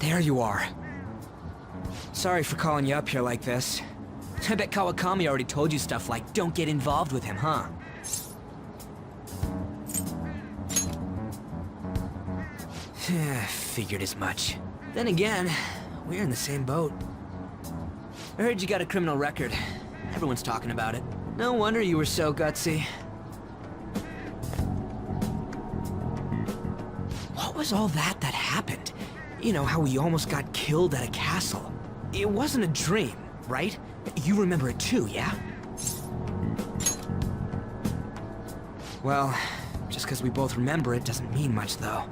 There you are. Sorry for calling you up here like this. I bet Kawakami already told you stuff like, don't get involved with him, huh? Figured as much. Then again, we're in the same boat. I heard you got a criminal record. Everyone's talking about it. No wonder you were so gutsy. What was all that happened? You know, how we almost got killed at a castle. It wasn't a dream, right? You remember it too, yeah? Well, just because we both remember it doesn't mean much, though.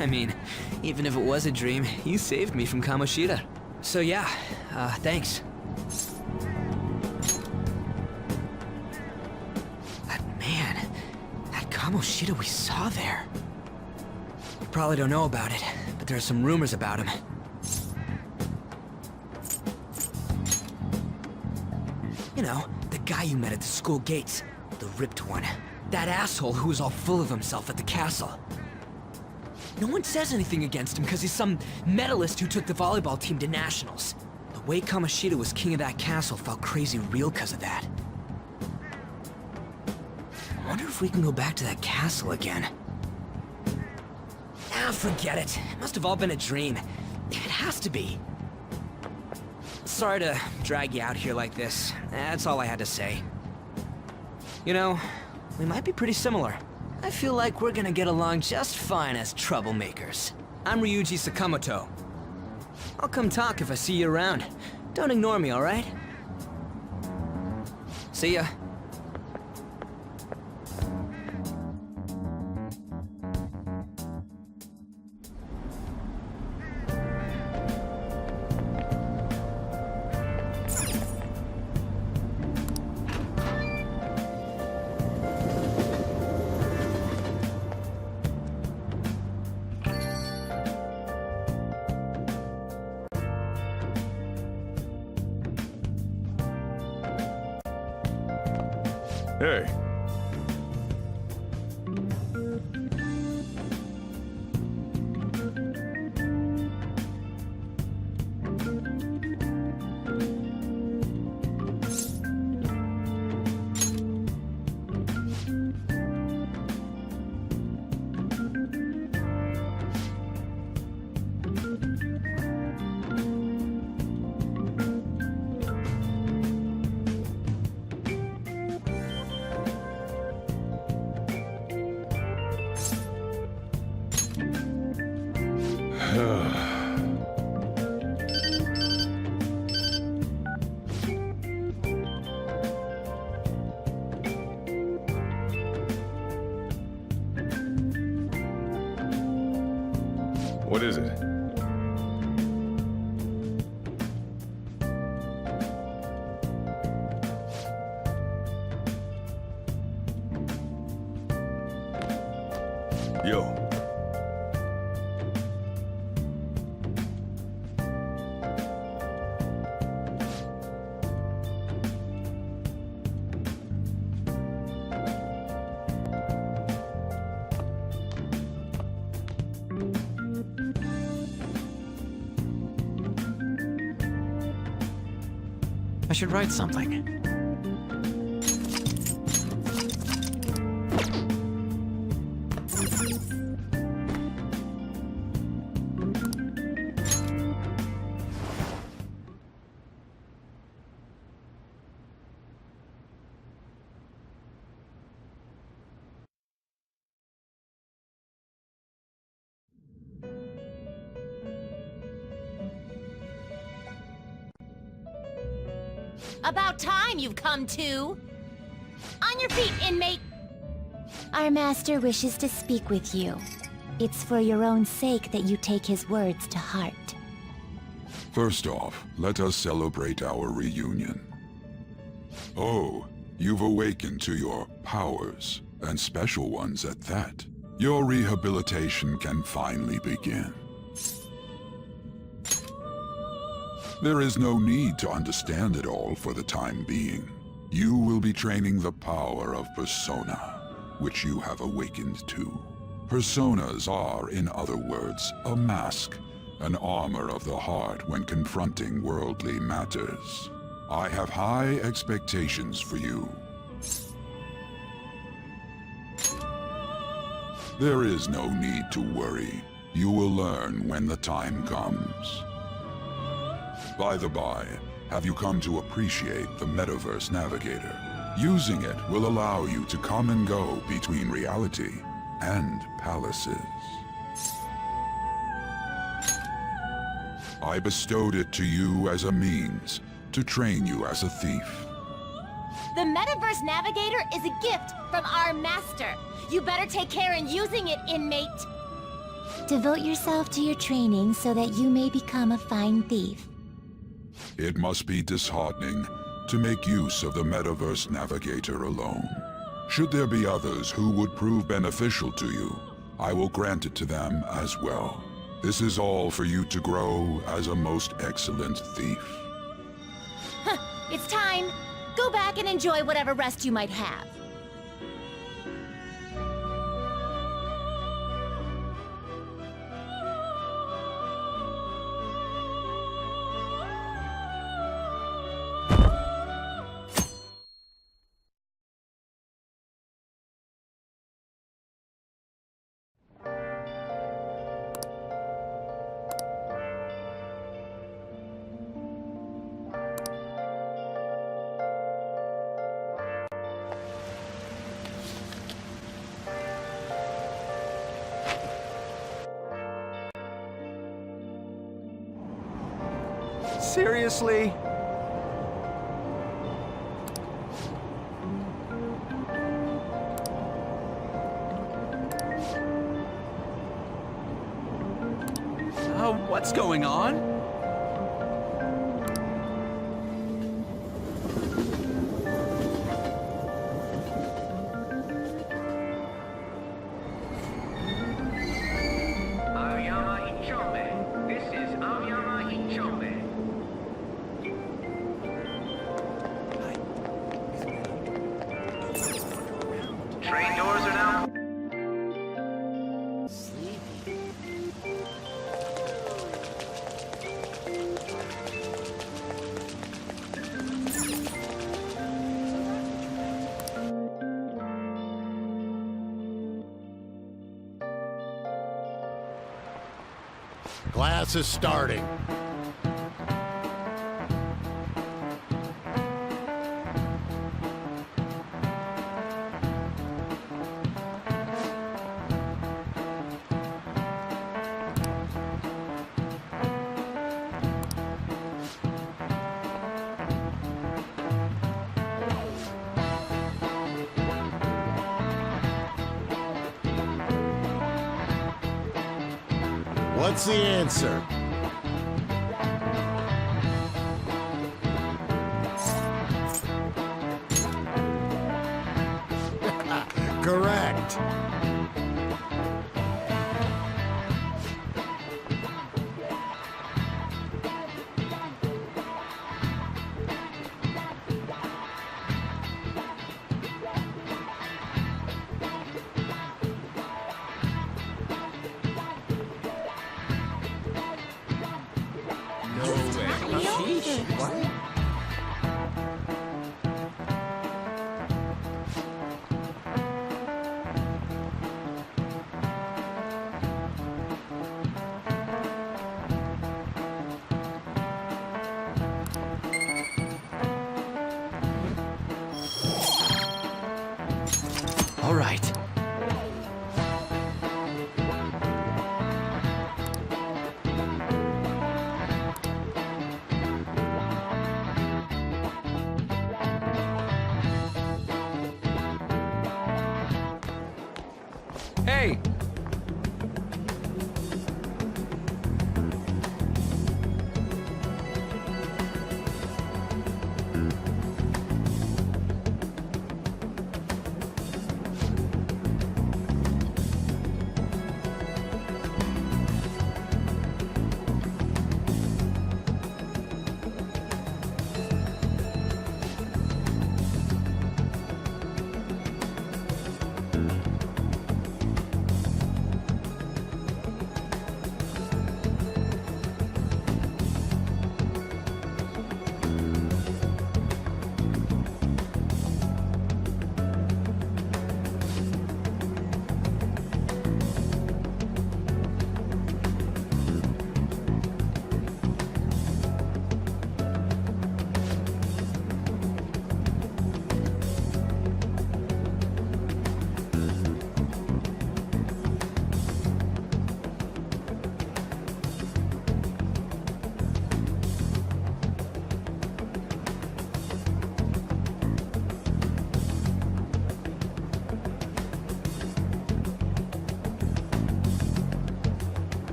I mean, even if it was a dream, you saved me from Kamoshida. So yeah, thanks. That man, that Kamoshida we saw there. You probably don't know about it, but there are some rumors about him. You know, the guy you met at the school gates. The ripped one. That asshole who was all full of himself at the castle. No one says anything against him because he's some medalist who took the volleyball team to nationals. The way Kamoshida was king of that castle felt crazy real because of that. I wonder if we can go back to that castle again. Ah, forget it. It must have all been a dream. It has to be. Sorry to drag you out here like this. That's all I had to say. You know, we might be pretty similar. I feel like we're gonna get along just fine as troublemakers. I'm Ryuji Sakamoto. I'll come talk if I see you around. Don't ignore me, alright? See ya. Hey. What is it? Yo. I should write something. About time you've come to! On your feet, inmate! Our master wishes to speak with you. It's for your own sake that you take his words to heart. First off, let us celebrate our reunion. Oh, you've awakened to your powers, and special ones at that. Your rehabilitation can finally begin. There is no need to understand it all for the time being. You will be training the power of persona, which you have awakened to. Personas are, in other words, a mask, an armor of the heart when confronting worldly matters. I have high expectations for you. There is no need to worry. You will learn when the time comes. By the by, have you come to appreciate the Metaverse Navigator? Using it will allow you to come and go between reality and palaces. I bestowed it to you as a means to train you as a thief. The Metaverse Navigator is a gift from our master. You better take care in using it, inmate. Devote yourself to your training so that you may become a fine thief. It must be disheartening to make use of the Metaverse Navigator alone. Should there be others who would prove beneficial to you, I will grant it to them as well. This is all for you to grow as a most excellent thief. It's time. Go back and enjoy whatever rest you might have. Seriously? What's going on? Train doors are now. Class is starting. What's the answer? Correct. All right. Hey!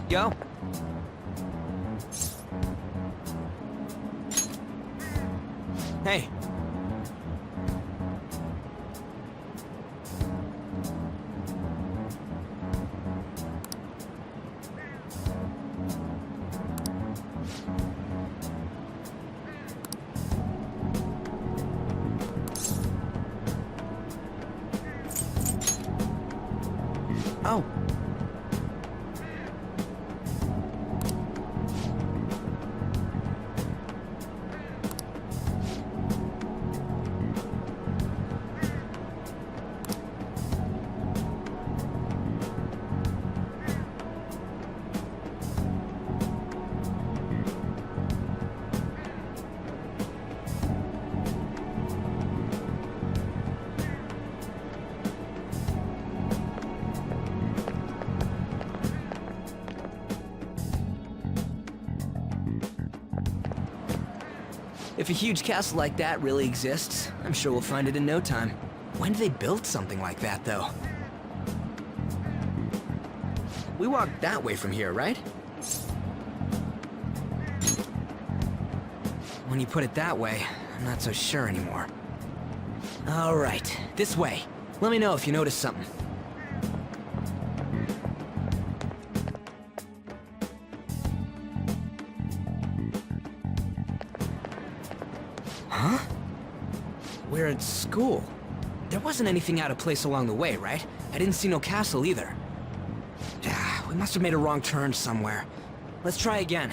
Yo. Hey. Oh. If a huge castle like that really exists, I'm sure we'll find it in no time. When did they build something like that, though? We walked that way from here, right? When you put it that way, I'm not so sure anymore. All right, this way. Let me know if you notice something. Huh? We're at school. There wasn't anything out of place along the way, right? I didn't see no castle either. We must have made a wrong turn somewhere. Let's try again.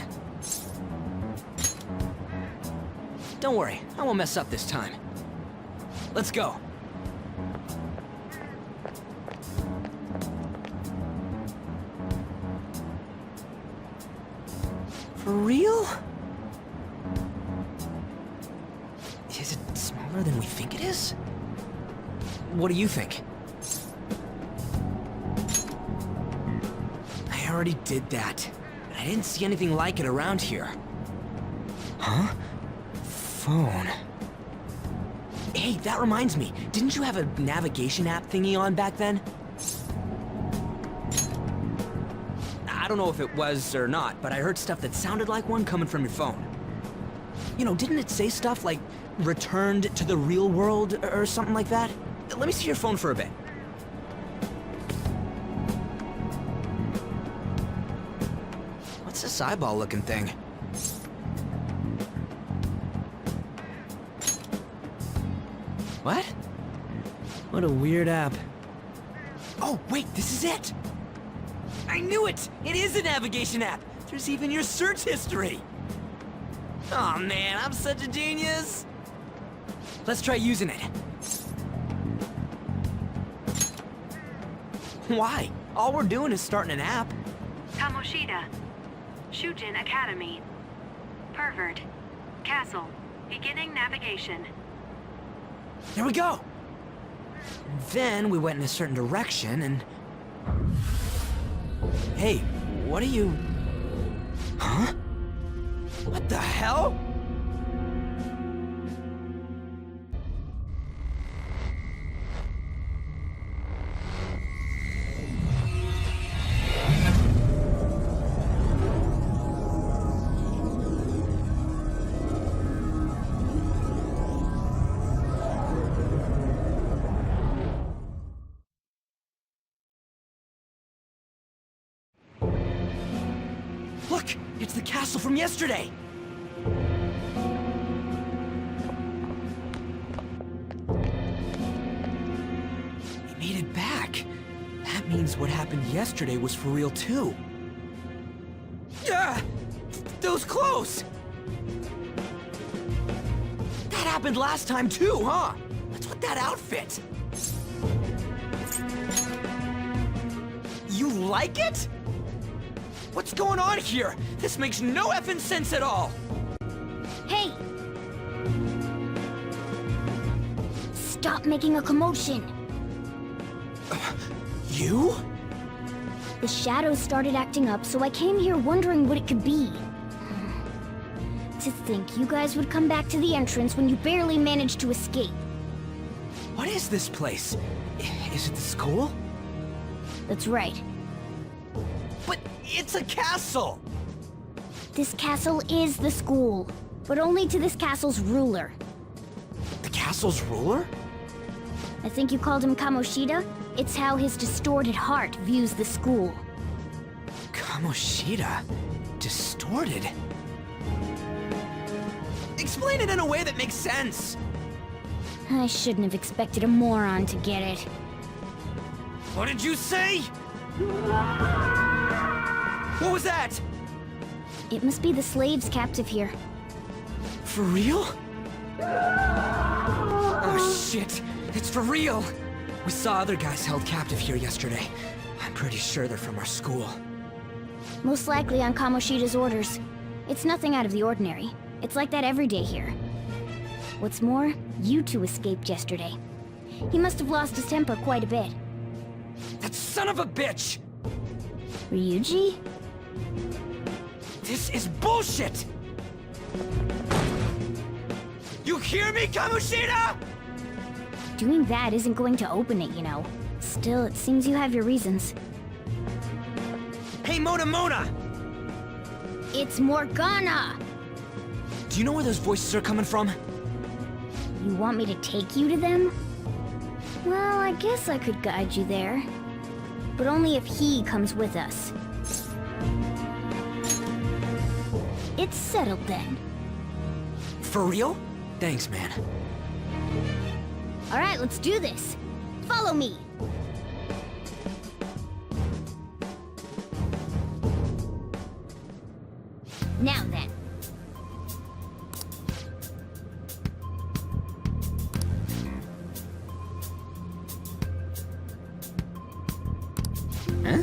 Don't worry, I won't mess up this time. Let's go. For real? Is it smaller than we think it is? What do you think? I already did that. I didn't see anything like it around here. Huh? Phone. Hey, that reminds me. Didn't you have a navigation app thingy on back then? I don't know if it was or not, but I heard stuff that sounded like one coming from your phone. You know, didn't it say stuff like returned to the real world or something like that? Let me see your phone for a bit. What's this eyeball-looking thing? What? What a weird app. Oh, wait, this is it! I knew it! It is a navigation app! There's even your search history! Oh man, I'm such a genius! Let's try using it. Why? All we're doing is starting an app. Kamoshida. Shujin Academy. Pervert. Castle. Beginning navigation. There we go! Then we went in a certain direction and... Hey, what are you... Huh? What the hell? Look! It's the castle from yesterday! We made it back. That means what happened yesterday was for real too. Yeah! Those clothes! That happened last time too, huh? What's with that outfit? You like it? What's going on here? This makes no effing sense at all! Hey! Stop making a commotion! You? The shadows started acting up, so I came here wondering what it could be. To think you guys would come back to the entrance when you barely managed to escape. What is this place? Is it the school? That's right. But It's a castle! This castle is the school, but only to this castle's ruler. The castle's ruler? I think you called him Kamoshida? It's how his distorted heart views the school. Kamoshida? Distorted? Explain it in a way that makes sense! I shouldn't have expected a moron to get it. What did you say? What was that? It must be the slaves captive here. For real? Oh shit, it's for real! We saw other guys held captive here yesterday. I'm pretty sure they're from our school. Most likely on Kamoshida's orders. It's nothing out of the ordinary. It's like that every day here. What's more, you two escaped yesterday. He must have lost his temper quite a bit. That son of a bitch! Ryuji? This is bullshit! You hear me, Kamoshida?! Doing that isn't going to open it, you know. Still, it seems you have your reasons. Hey, Mona! It's Morgana! Do you know where those voices are coming from? You want me to take you to them? Well, I guess I could guide you there. But only if he comes with us. It's settled then. For real? Thanks, man. Alright, let's do this. Follow me. Now then. Huh?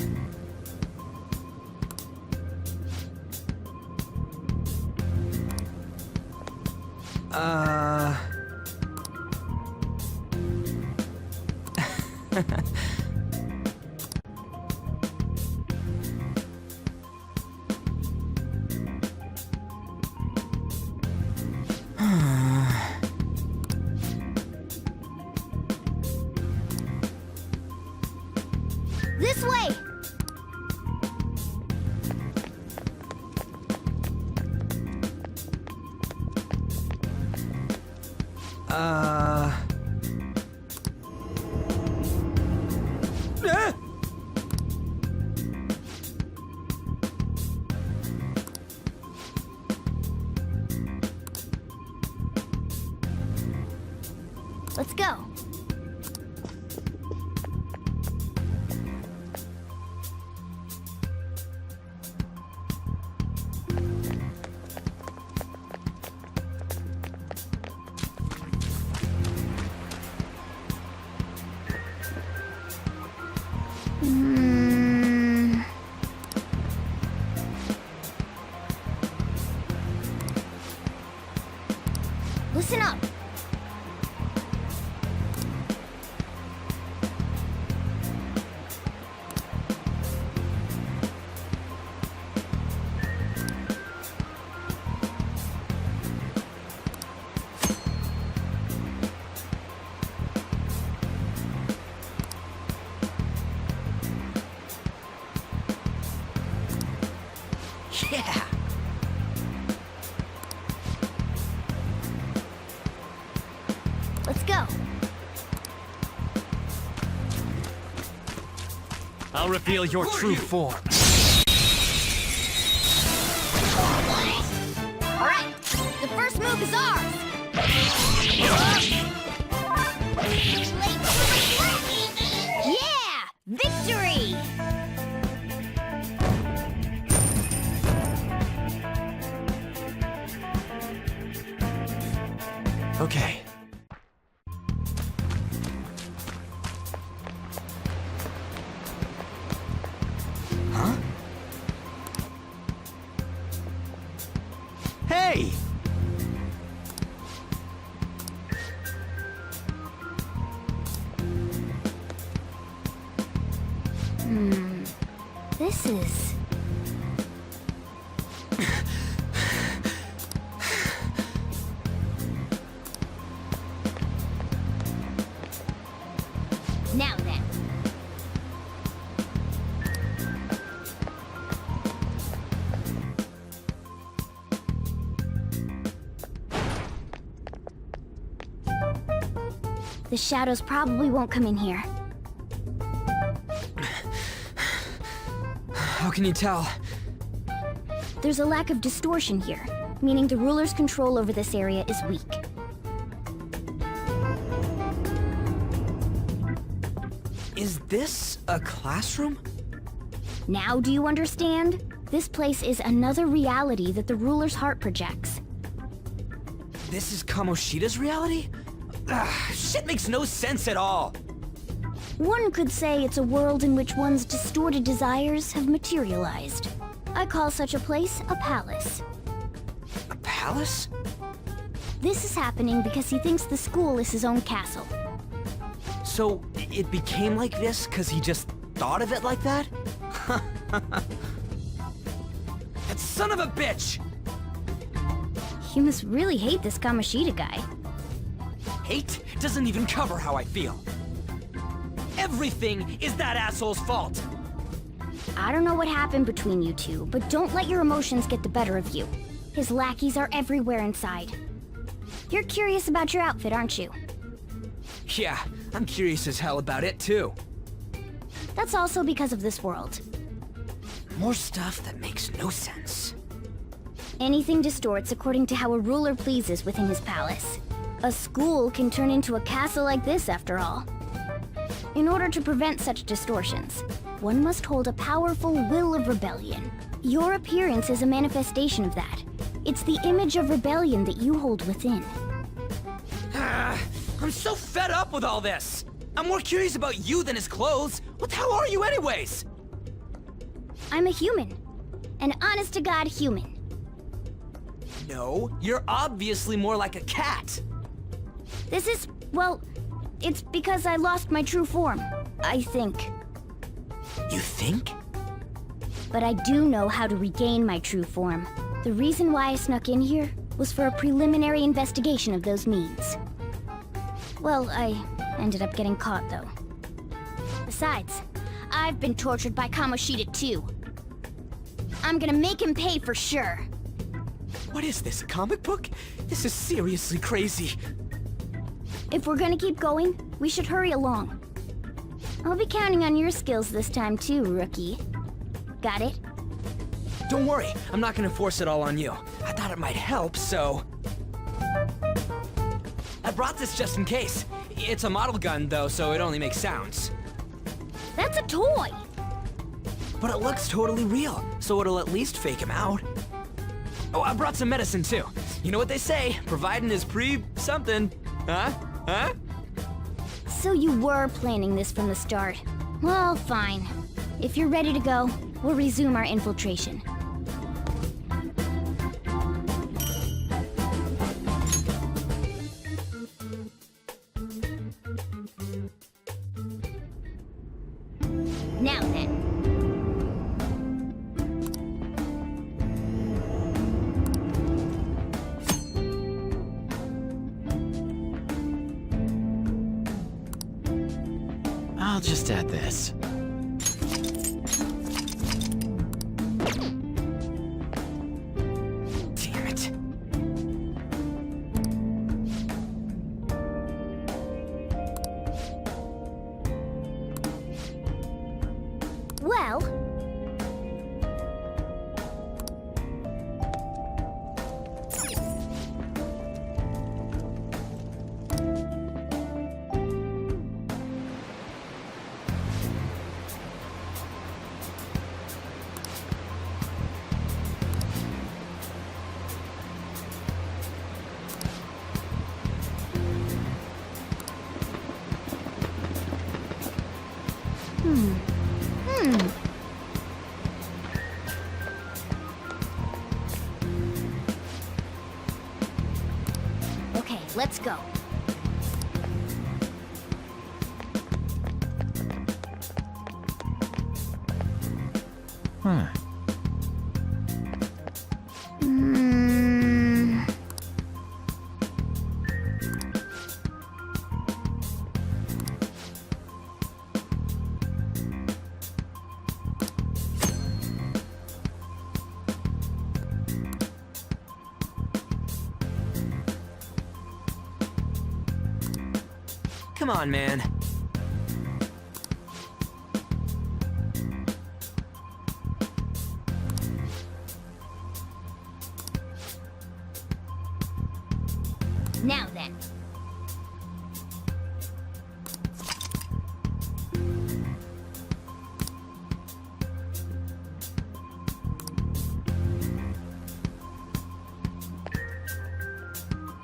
This way! Let's go. Listen up. Yeah! Let's go. I'll reveal your true form. Alright, the first move is ours! Yeah! Victory! Okay. Huh? Hey! This is... Now then. The shadows probably won't come in here. How can you tell? There's a lack of distortion here, meaning the ruler's control over this area is weak. Is this a classroom? Now do you understand? This place is another reality that the ruler's heart projects. This is Kamoshida's reality? Shit makes no sense at all. One could say it's a world in which one's distorted desires have materialized. I call such a place a palace. A palace? This is happening because he thinks the school is his own castle. So, it became like this because he just thought of it like that? That son of a bitch! You must really hate this Kamoshida guy. Hate doesn't even cover how I feel. Everything is that asshole's fault! I don't know what happened between you two, but don't let your emotions get the better of you. His lackeys are everywhere inside. You're curious about your outfit, aren't you? Yeah, I'm curious as hell about it too. That's also because of this world. More stuff that makes no sense. Anything distorts according to how a ruler pleases within his palace. A school can turn into a castle like this, after all. In order to prevent such distortions, one must hold a powerful will of rebellion. Your appearance is a manifestation of that. It's the image of rebellion that you hold within. I'm so fed up with all this! I'm more curious about you than his clothes. What the hell are you anyways? I'm a human. An honest-to-God human. No, you're obviously more like a cat. This is, well, it's because I lost my true form, I think. You think? But I do know how to regain my true form. The reason why I snuck in here was for a preliminary investigation of those means. Well, I ended up getting caught, though. Besides, I've been tortured by Kamoshida, too. I'm gonna make him pay for sure. What is this, a comic book? This is seriously crazy. If we're gonna keep going, we should hurry along. I'll be counting on your skills this time, too, rookie. Got it? Don't worry, I'm not gonna force it all on you. I thought it might help, so... I brought this just in case. It's a model gun, though, so it only makes sounds. That's a toy! But it looks totally real, so it'll at least fake him out. Oh, I brought some medicine, too. You know what they say, providing is something. Huh? Huh? So you were planning this from the start. Well, fine. If you're ready to go, we'll resume our infiltration. Now then. I'll just add this. Damn it. Well... Okay, let's go. Huh. Come on, man. Now then.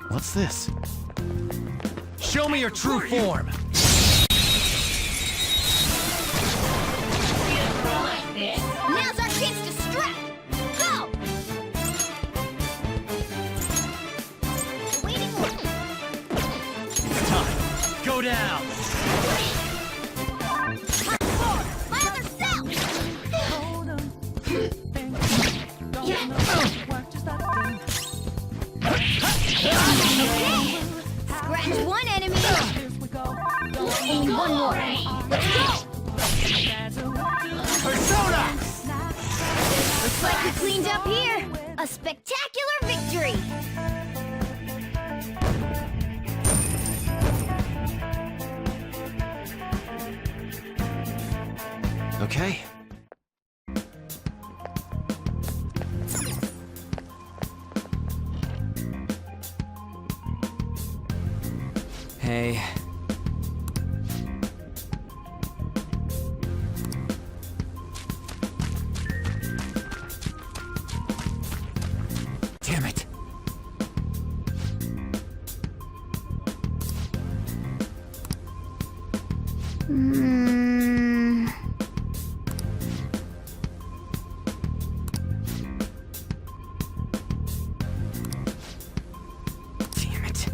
What's this? Show me your true form! Now's our chance to strike! Go! Waiting order. It's time! Go down! My other self! Okay! Scratch one enemy! Only one more. Let's go! Persona! Looks like we cleaned up here! A spectacular victory! Okay. Hey. Damn it. Damn it.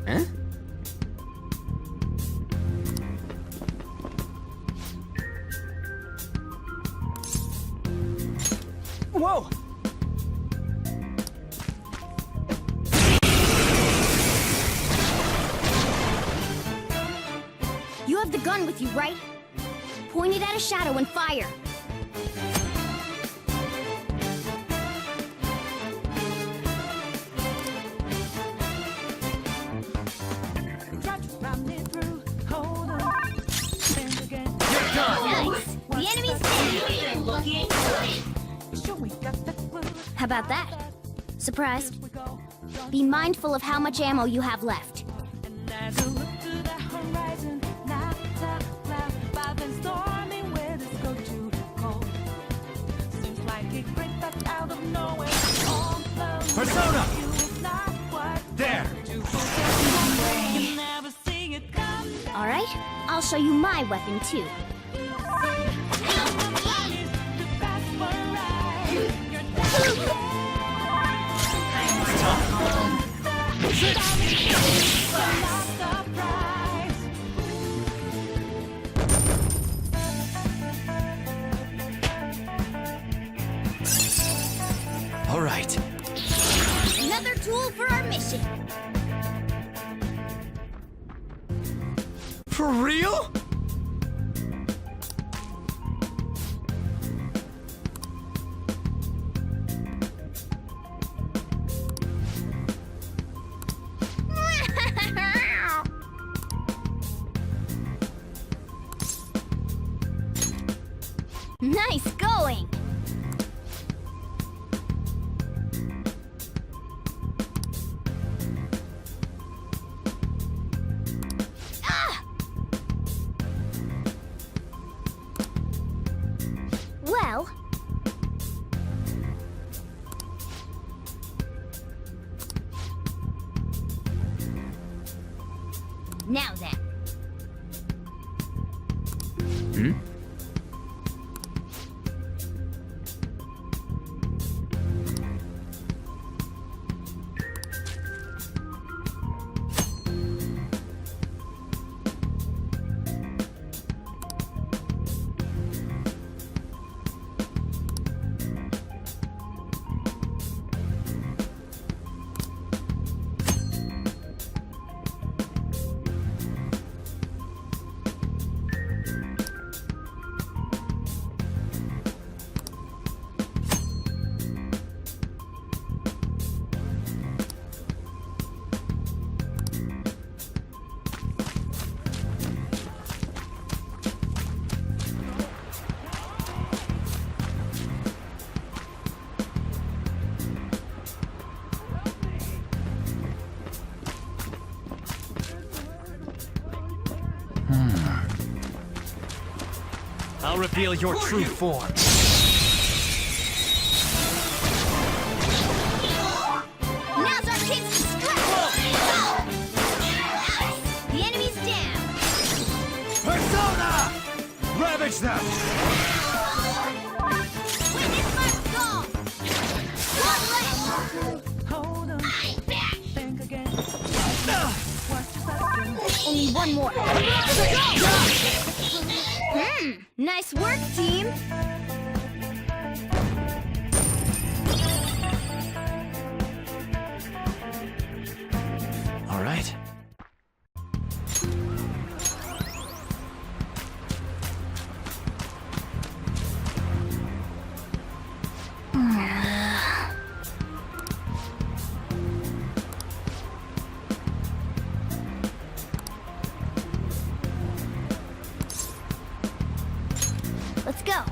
Huh? Whoa! You have the gun with you, right? Point it at a shadow and fire. Nice! The enemy's dead! How about that? Surprised? Be mindful of how much ammo you have left. Persona! There! Alright, I'll show you my weapon too. All right. Another tool for our mission. For real? Nice going! Ah! Well... Now then. Hmm? I'll reveal your true form. Now's our chance to strike! The enemy's down! Persona! Ravage them! Witness my soul! One left! Only one more. Nice work, team! All right. Let's go.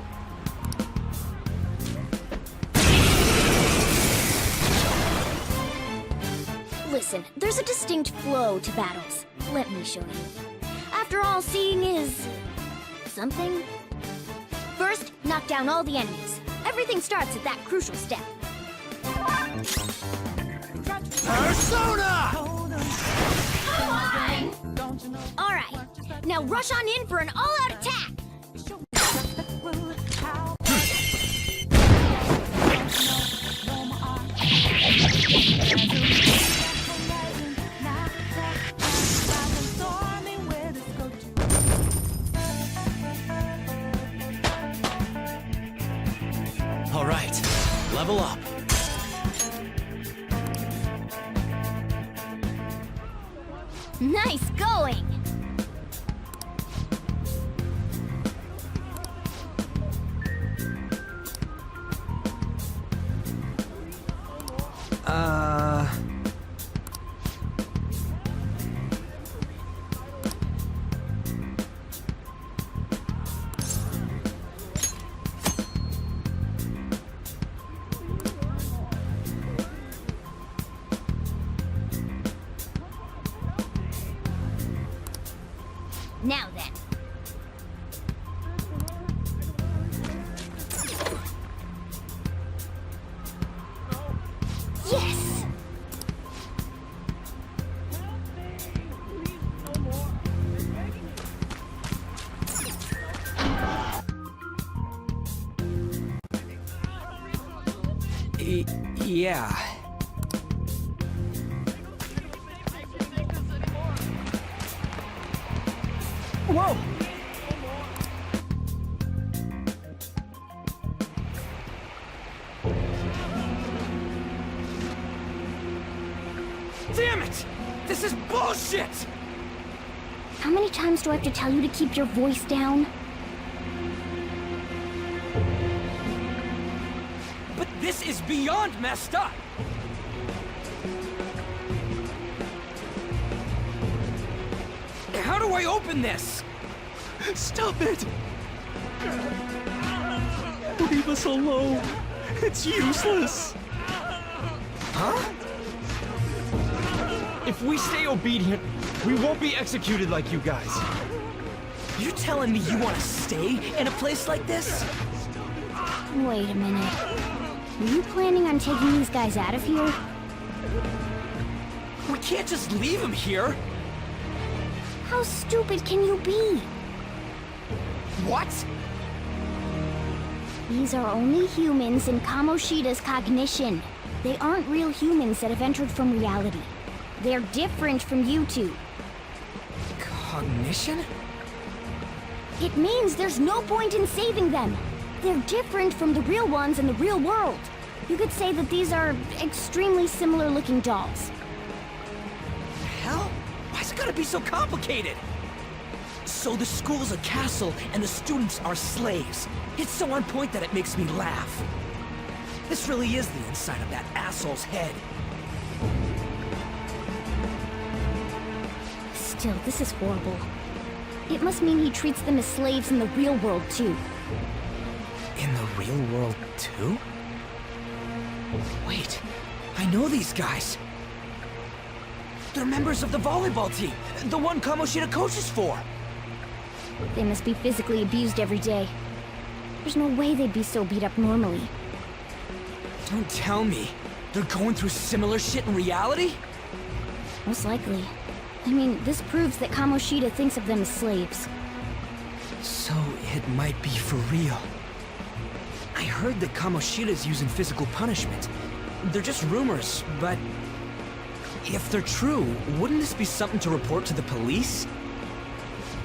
Listen, there's a distinct flow to battles. Let me show you. After all, seeing is... something? First, knock down all the enemies. Everything starts at that crucial step. Persona! Alright, now rush on in for an all-out attack! All right. Level up. Nice going! Now then. Yes! Yeah. Whoa! Damn it! This is bullshit! How many times do I have to tell you to keep your voice down? But this is beyond messed up! How do I open this? Stop it! Leave us alone. It's useless. Huh? If we stay obedient, we won't be executed like you guys. You telling me you want to stay in a place like this? Wait a minute. Are you planning on taking these guys out of here? We can't just leave him here. How stupid can you be? What? These are only humans in Kamoshida's cognition. They aren't real humans that have entered from reality. They're different from you two. Cognition? It means there's no point in saving them. They're different from the real ones in the real world. You could say that these are extremely similar looking dolls. Hell? Why's it gotta be so complicated? So the school's a castle and the students are slaves. It's so on point that it makes me laugh. This really is the inside of that asshole's head. Still, this is horrible. It must mean he treats them as slaves in the real world, too. In the real world, too? Wait, I know these guys. They're members of the volleyball team, the one Kamoshida coaches for. They must be physically abused every day. There's no way they'd be so beat up normally. Don't tell me. They're going through similar shit in reality? Most likely. I mean, this proves that Kamoshida thinks of them as slaves. So it might be for real. I heard that Kamoshida's using physical punishment. They're just rumors, but... if they're true, wouldn't this be something to report to the police?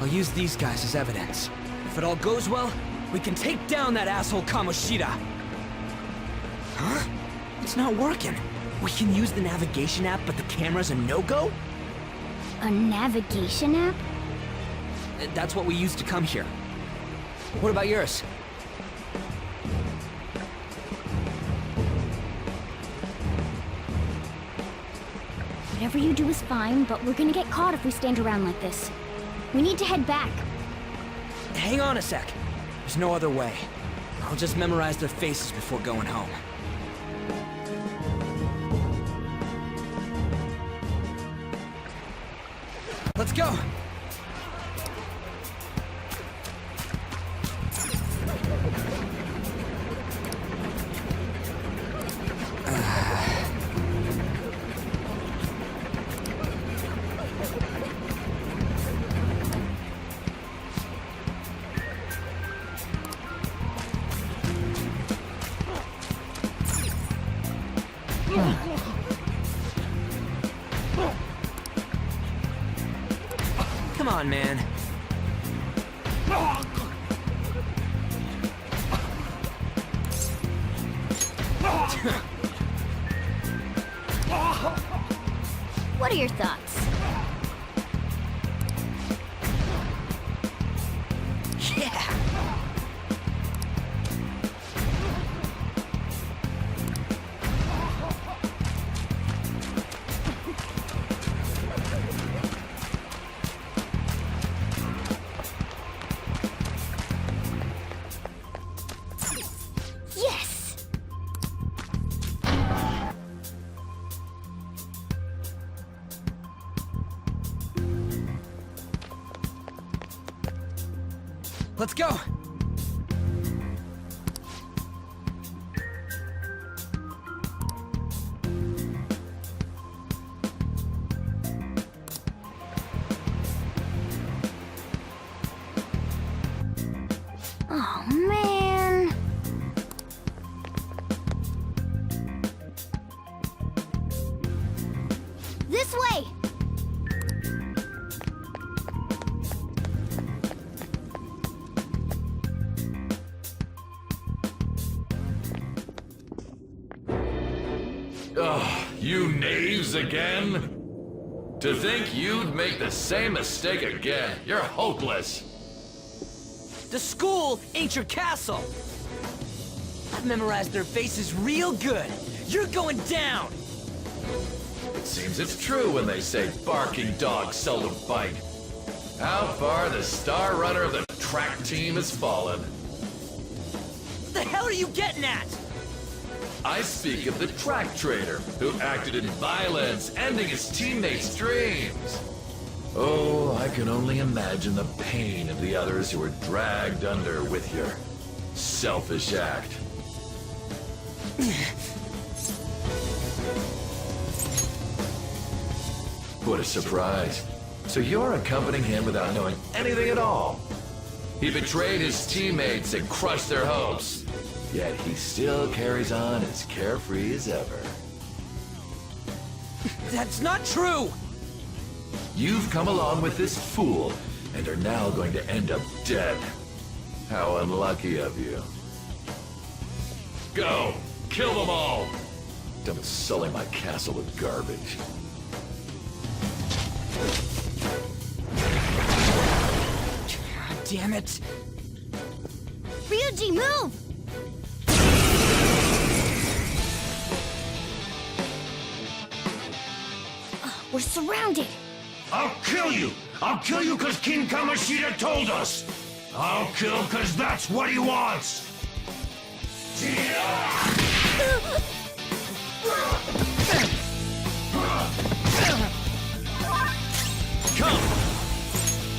I'll use these guys as evidence. If it all goes well, we can take down that asshole Kamoshida! Huh? It's not working. We can use the navigation app, but the camera's a no-go? A navigation app? That's what we used to come here. What about yours? Whatever you do is fine, but we're gonna get caught if we stand around like this. We need to head back. Hang on a sec. There's no other way. I'll just memorize their faces before going home. Let's go! Come on, man. What are your thoughts? Yeah! Yes! Let's go! Oh, man. This way! Ugh, you knaves again? To think you'd make the same mistake again. You're hopeless. The school ain't your castle! I've memorized their faces real good. You're going down! Seems it's true when they say barking dogs seldom bite. How far the star runner of the track team has fallen. What the hell are you getting at? I speak of the track trader who acted in violence, ending his teammates' dreams. Oh, I can only imagine the pain of the others who were dragged under with your selfish act. What a surprise. So you're accompanying him without knowing anything at all. He betrayed his teammates and crushed their hopes. Yet he still carries on as carefree as ever. That's not true! You've come along with this fool, and are now going to end up dead. How unlucky of you. Go! Kill them all! Don't sully my castle with garbage. God damn it! Ryuji, move! We're surrounded! I'll kill you! I'll kill you because King Kamoshida told us! I'll kill because that's what he wants! Come!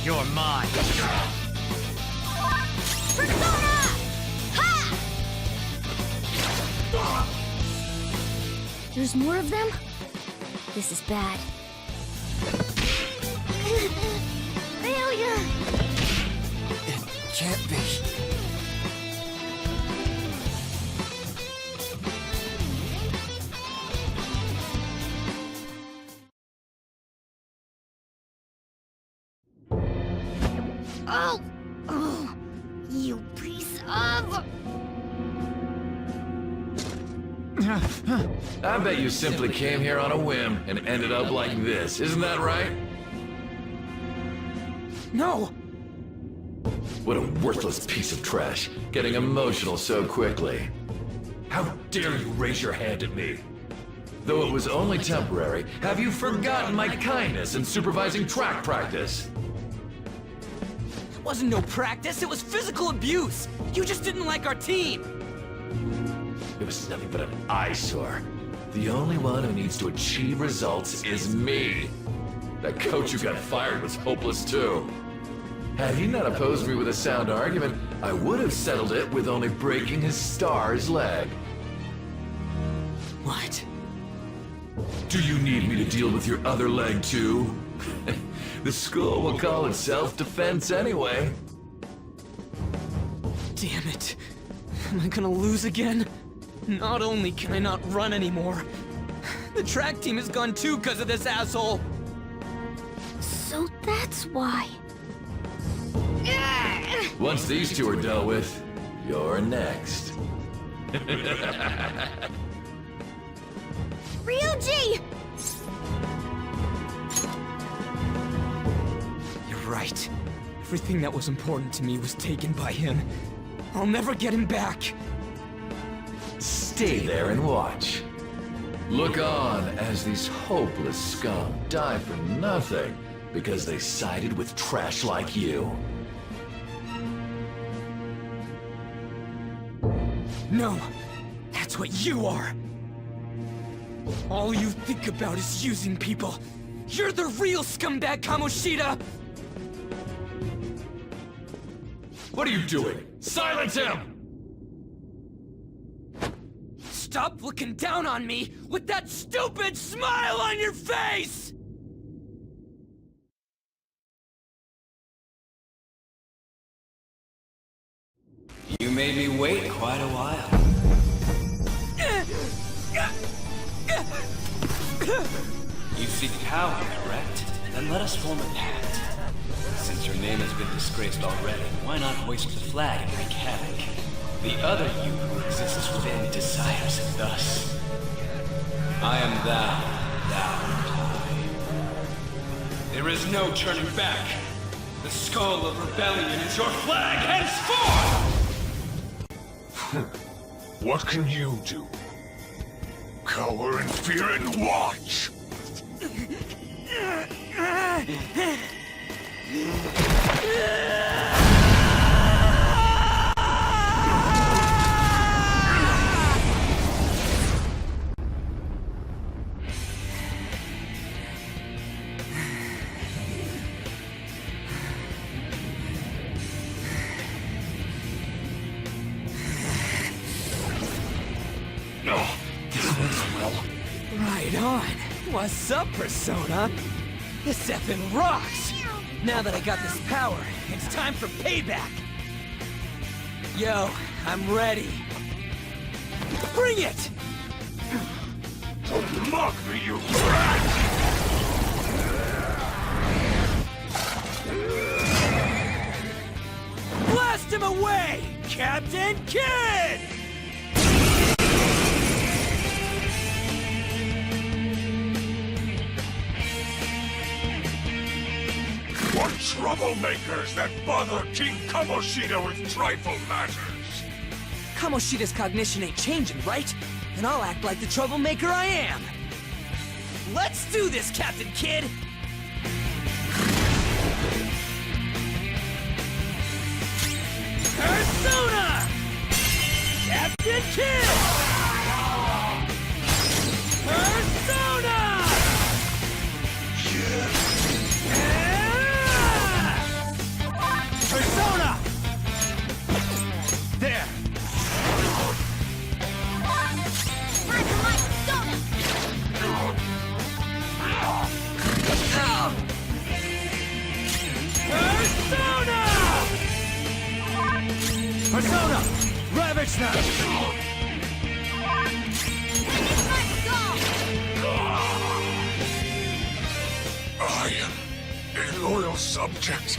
You're mine. Persona! Ha! There's more of them? This is bad. Failure! It can't be. Oh! Oh! You piece of... I bet you simply came here on a whim and ended up like this. Isn't that right? No! What a worthless piece of trash, getting emotional so quickly. How dare you raise your hand at me? Though it was only temporary, have you forgotten my kindness in supervising track practice? It wasn't no practice, it was physical abuse! You just didn't like our team! It was nothing but an eyesore. The only one who needs to achieve results is me. That coach who got fired was hopeless too. Had he not opposed me with a sound argument, I would have settled it with only breaking his star's leg. What? Do you need me to deal with your other leg too? The school will call it self-defense anyway. Damn it. Am I gonna lose again? Not only can I not run anymore, the track team is gone too because of this asshole! So that's why. Once these two are dealt with, you're next. Ryuji! You're right. Everything that was important to me was taken by him. I'll never get him back. Stay there and watch. Look on as these hopeless scum die for nothing because they sided with trash like you. No, that's what you are. All you think about is using people. You're the real scumbag, Kamoshida! What are you doing? Silence him! Stop looking down on me with that stupid smile on your face! You made me wait quite a while. You seek power, correct? Then let us form a pact. Since your name has been disgraced already, why not hoist the flag and wreak havoc? The other you who exists within desires it thus. I am thou, thou art I. There is no turning back. The skull of rebellion is your flag henceforth! What can you do? Cower in fear and watch! Right on. What's up, Persona? This effing rocks! Now that I got this power, it's time for payback! Yo, I'm ready. Bring it! Don't mock me, you brat! Blast him away, Captain Kidd! What troublemakers that bother King Kamoshida with trifle matters? Kamoshida's cognition ain't changing, right? Then I'll act like the troublemaker I am. Let's do this, Captain Kidd! Persona! Captain Kidd! Persona! Persona! There! Time for my Persona! Persona! Ravage them! I am a loyal subject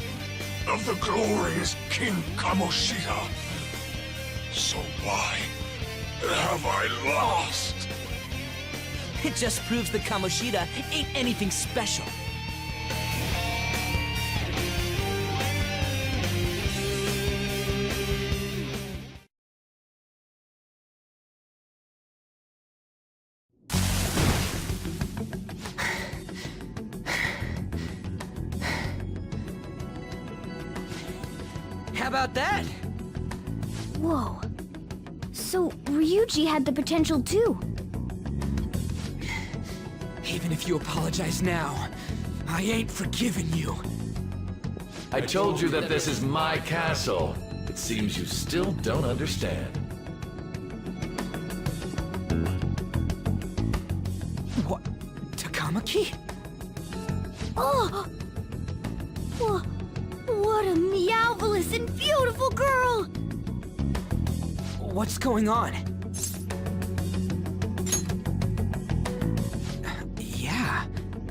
of the glorious King Kamoshida. So why have I lost? It just proves that Kamoshida ain't anything special. How about that? Whoa. So, Ryuji had the potential too. Even if you apologize now, I ain't forgiving you. I told you that this is my castle. It seems you still don't understand. What? Takamaki? Oh! What a meowvelous and beautiful girl! What's going on? Yeah,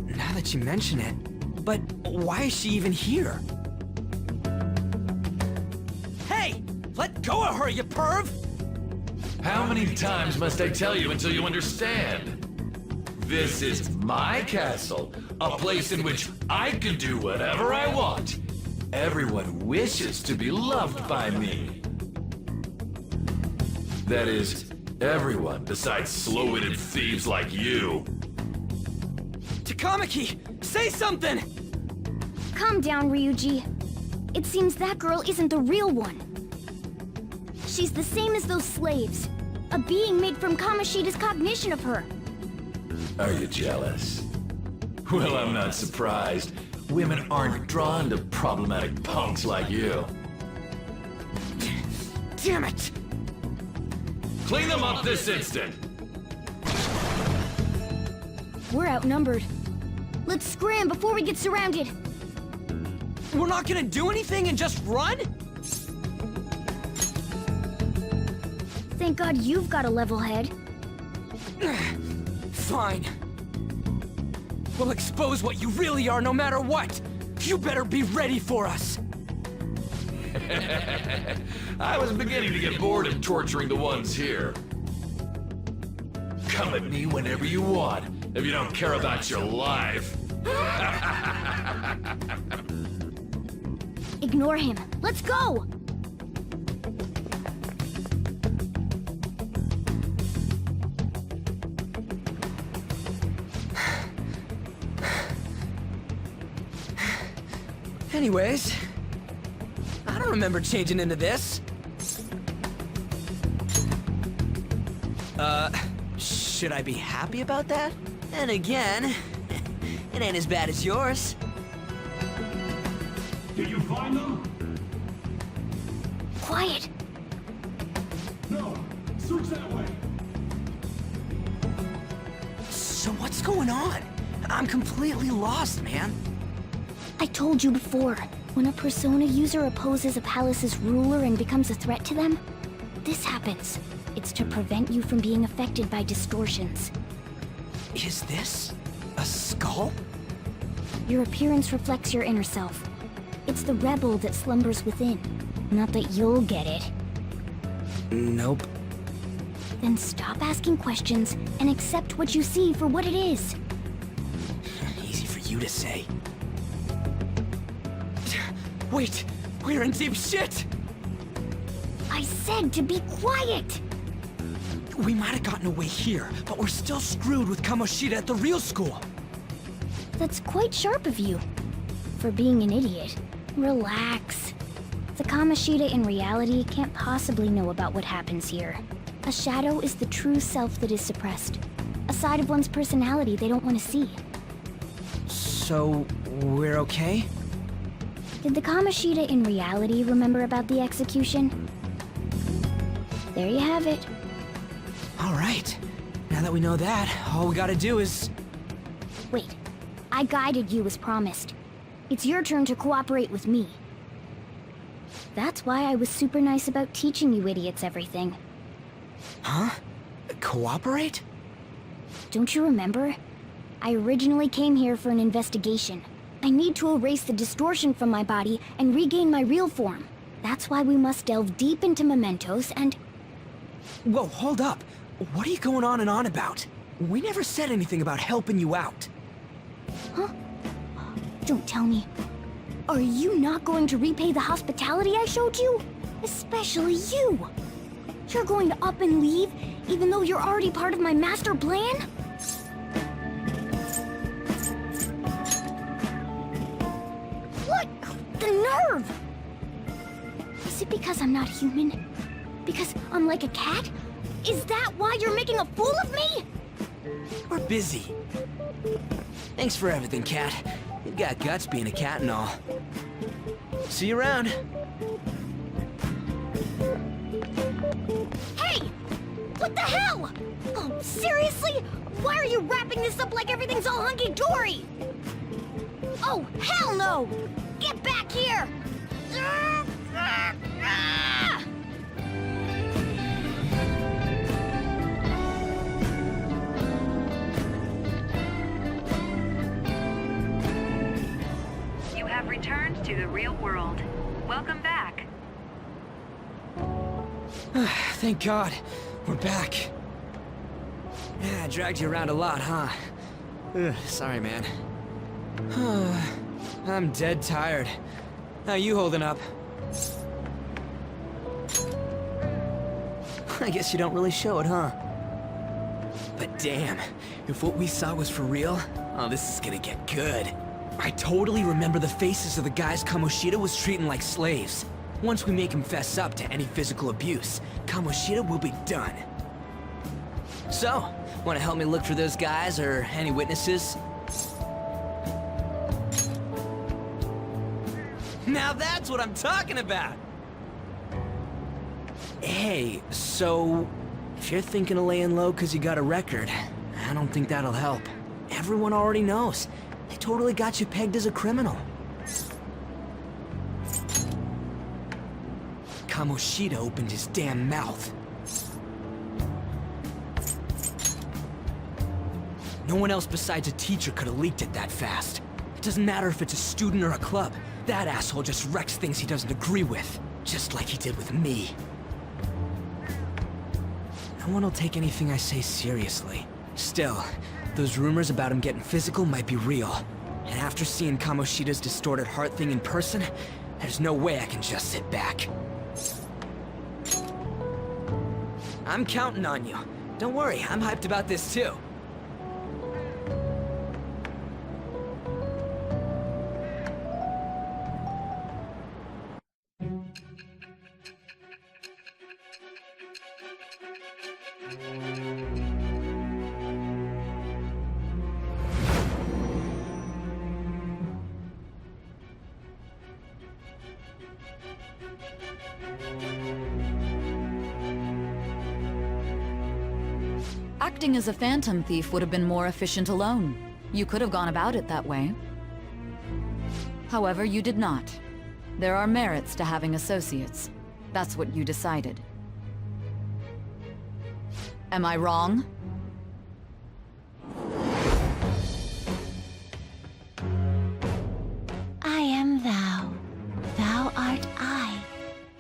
now that you mention it. But why is she even here? Hey! Let go of her, you perv! How many times must I tell you until you understand? This is my castle, a place in which I can do whatever I want. Everyone wishes to be loved by me. That is, everyone besides slow-witted thieves like you. Takamaki! Say something! Calm down, Ryuji. It seems that girl isn't the real one. She's the same as those slaves. A being made from Kamoshida's cognition of her. Are you jealous? Well, I'm not surprised. Women aren't drawn to problematic punks like you. Damn it! Clean them up this instant! We're outnumbered. Let's scram before we get surrounded. We're not gonna do anything and just run? Thank God you've got a level head. Fine. We'll expose what you really are no matter what. You better be ready for us. I was beginning to get bored of torturing the ones here. Come at me whenever you want, if you don't care about your life. Ignore him. Let's go! Anyways, I don't remember changing into this. Should I be happy about that? And again, it ain't as bad as yours. Did you find them? Quiet! No. Search that way. So what's going on? I'm completely lost, man. I told you before, when a Persona user opposes a palace's ruler and becomes a threat to them, this happens. It's to prevent you from being affected by distortions. Is this a skull? Your appearance reflects your inner self. It's the rebel that slumbers within. Not that you'll get it. Nope. Then stop asking questions and accept what you see for what it is. Easy for you to say. Wait, we're in deep shit! I said to be quiet! We might have gotten away here, but we're still screwed with Kamoshida at the real school. That's quite sharp of you. For being an idiot. Relax. The Kamoshida in reality can't possibly know about what happens here. A shadow is the true self that is suppressed. A side of one's personality they don't want to see. So, we're okay? Did the Kamoshida in reality remember about the execution? There you have it. Alright. Now that we know that, all we gotta do is... Wait. I guided you as promised. It's your turn to cooperate with me. That's why I was super nice about teaching you idiots everything. Huh? Cooperate? Don't you remember? I originally came here for an investigation. I need to erase the distortion from my body and regain my real form. That's why we must delve deep into mementos and... Whoa, hold up. What are you going on and on about? We never said anything about helping you out. Huh? Don't tell me. Are you not going to repay the hospitality I showed you? Especially you! You're going to up and leave, even though you're already part of my master plan? What? The nerve! Is it because I'm not human? Because I'm like a cat? Is that why you're making a fool of me? We're busy. Thanks for everything, Cat. You've got guts being a cat and all. See you around. Hey! What the hell? Oh, seriously? Why are you wrapping this up like everything's all hunky-dory? Oh, hell no! Get back here! You have returned to the real world. Welcome back. Thank God. We're back. Yeah, I dragged you around a lot, huh? Sorry, man. I'm dead tired. How you holding up? I guess you don't really show it, huh? But damn, if what we saw was for real, oh, this is gonna get good. I totally remember the faces of the guys Kamoshida was treating like slaves. Once we make him fess up to any physical abuse, Kamoshida will be done. So, wanna help me look for those guys or any witnesses? Now that's what I'm talking about! Hey, so... if you're thinking of laying low because you got a record, I don't think that'll help. Everyone already knows. They totally got you pegged as a criminal. Kamoshida opened his damn mouth. No one else besides a teacher could have leaked it that fast. It doesn't matter if it's a student or a club. That asshole just wrecks things he doesn't agree with. Just like he did with me. No one will take anything I say seriously. Still, those rumors about him getting physical might be real. And after seeing Kamoshida's distorted heart thing in person, there's no way I can just sit back. I'm counting on you. Don't worry, I'm hyped about this too. Acting as a phantom thief would have been more efficient alone. You could have gone about it that way. However, you did not. There are merits to having associates. That's what you decided. Am I wrong? I am thou. Thou art I.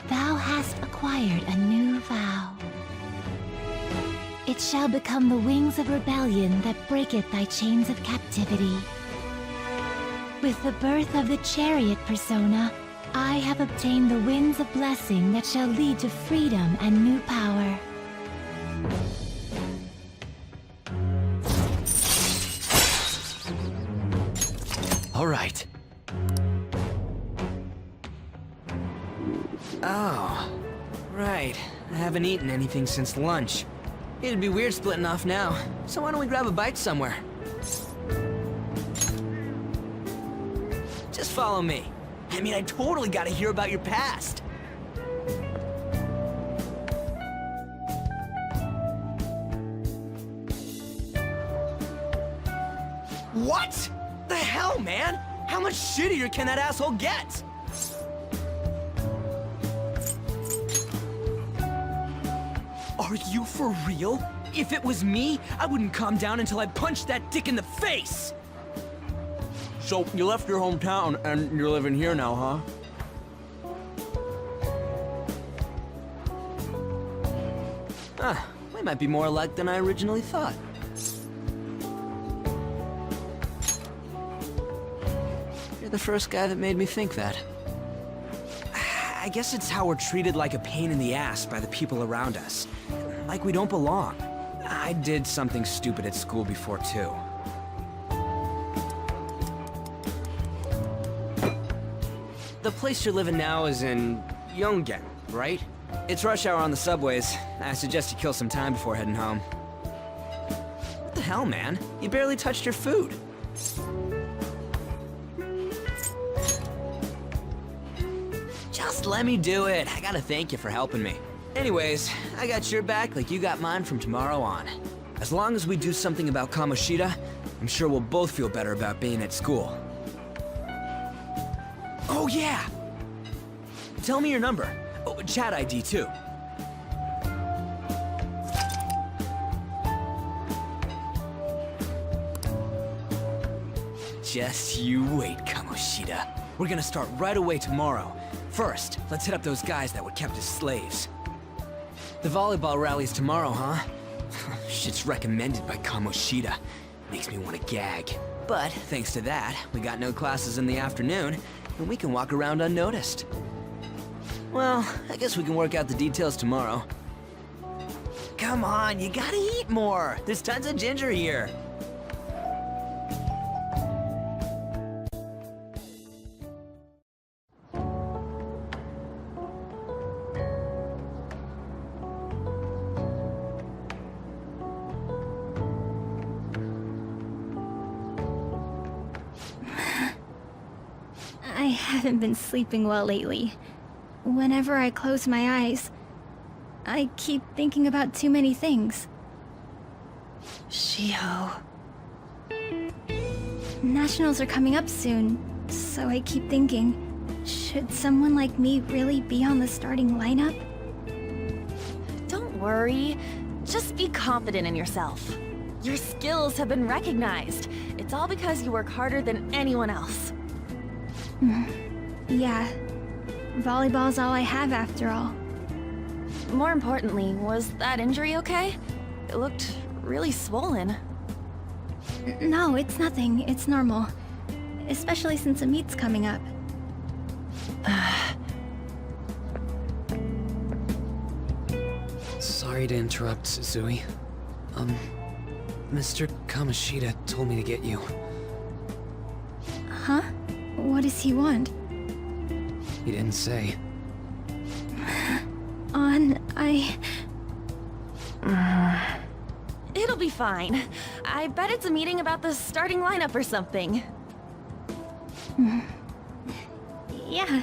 Thou hast acquired a new vow. It shall become the wings of rebellion that breaketh thy chains of captivity. With the birth of the chariot persona, I have obtained the winds of blessing that shall lead to freedom and new power. All right. Oh, right. I haven't eaten anything since lunch. It'd be weird splitting off now, so why don't we grab a bite somewhere? Just follow me. I mean, I totally gotta hear about your past. What? The hell, man? How much shittier can that asshole get? Are you for real? If it was me, I wouldn't calm down until I punched that dick in the face! So, you left your hometown and you're living here now, huh? We might be more alike than I originally thought. You're the first guy that made me think that. I guess it's how we're treated like a pain in the ass by the people around us. Like we don't belong. I did something stupid at school before, too. The place you're living now is in NewGame, right? It's rush hour on the subways. I suggest you kill some time before heading home. What the hell, man? You barely touched your food. Just let me do it. I gotta thank you for helping me. Anyways, I got your back like you got mine from tomorrow on. As long as we do something about Kamoshida, I'm sure we'll both feel better about being at school. Oh yeah! Tell me your number. Oh, chat ID too. Just you wait, Kamoshida. We're gonna start right away tomorrow. First, let's hit up those guys that were kept as slaves. The volleyball rally's tomorrow, huh? Shit's recommended by Kamoshida. Makes me want to gag. But thanks to that, we got no classes in the afternoon, and we can walk around unnoticed. Well, I guess we can work out the details tomorrow. Come on, you gotta eat more. There's tons of ginger here. I haven't been sleeping well lately. Whenever I close my eyes, I keep thinking about too many things. Shiho. Nationals are coming up soon, so I keep thinking, should someone like me really be on the starting lineup? Don't worry. Just be confident in yourself. Your skills have been recognized. It's all because you work harder than anyone else. Yeah. Volleyball's all I have after all. More importantly, was that injury okay? It looked really swollen. No, it's nothing. It's normal. Especially since a meet's coming up. Sorry to interrupt, Zui. Mr. Kamoshida told me to get you. Huh? What does he want? He didn't say. It'll be fine. I bet it's a meeting about the starting lineup or something. Yeah.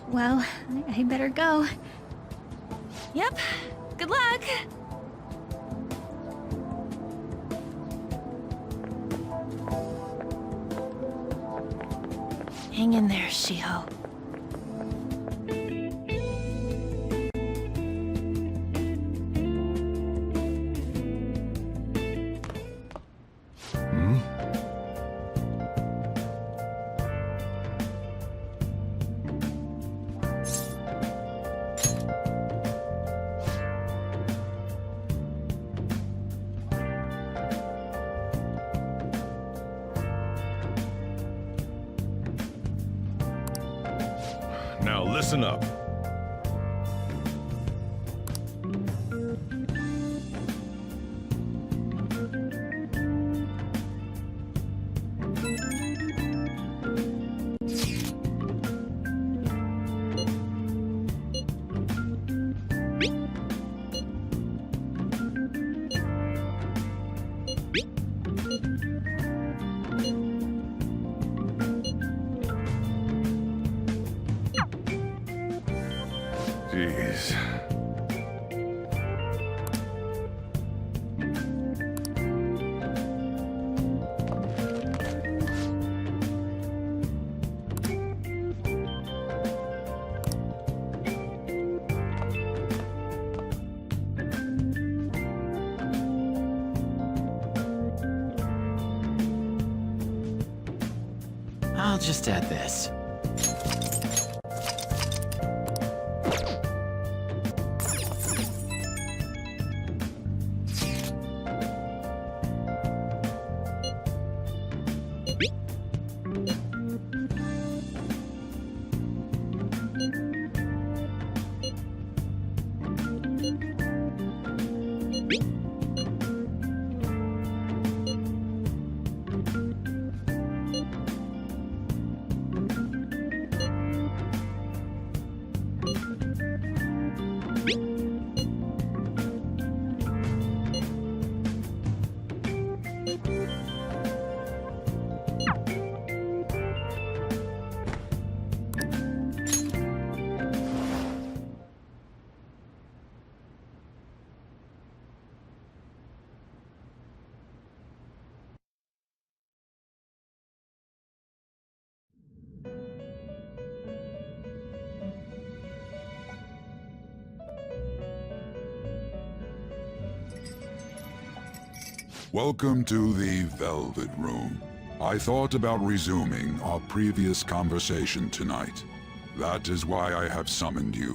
Well, I better go. Yep. Good luck! Hang in there, Shiho. Now listen up. Jeez. I'll just add this. Welcome to the Velvet Room. I thought about resuming our previous conversation tonight. That is why I have summoned you.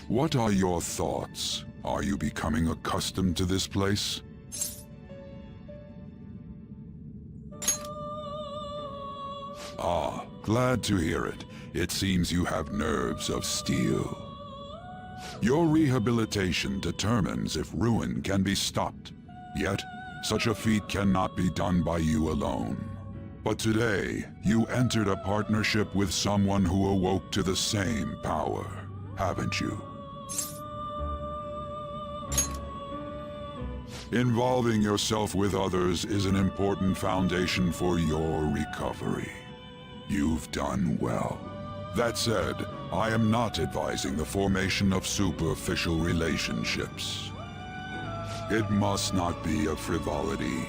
What are your thoughts? Are you becoming accustomed to this place? Ah, glad to hear it. It seems you have nerves of steel. Your rehabilitation determines if ruin can be stopped. Yet, such a feat cannot be done by you alone. But today, you entered a partnership with someone who awoke to the same power, haven't you? Involving yourself with others is an important foundation for your recovery. You've done well. That said, I am not advising the formation of superficial relationships. It must not be a frivolity,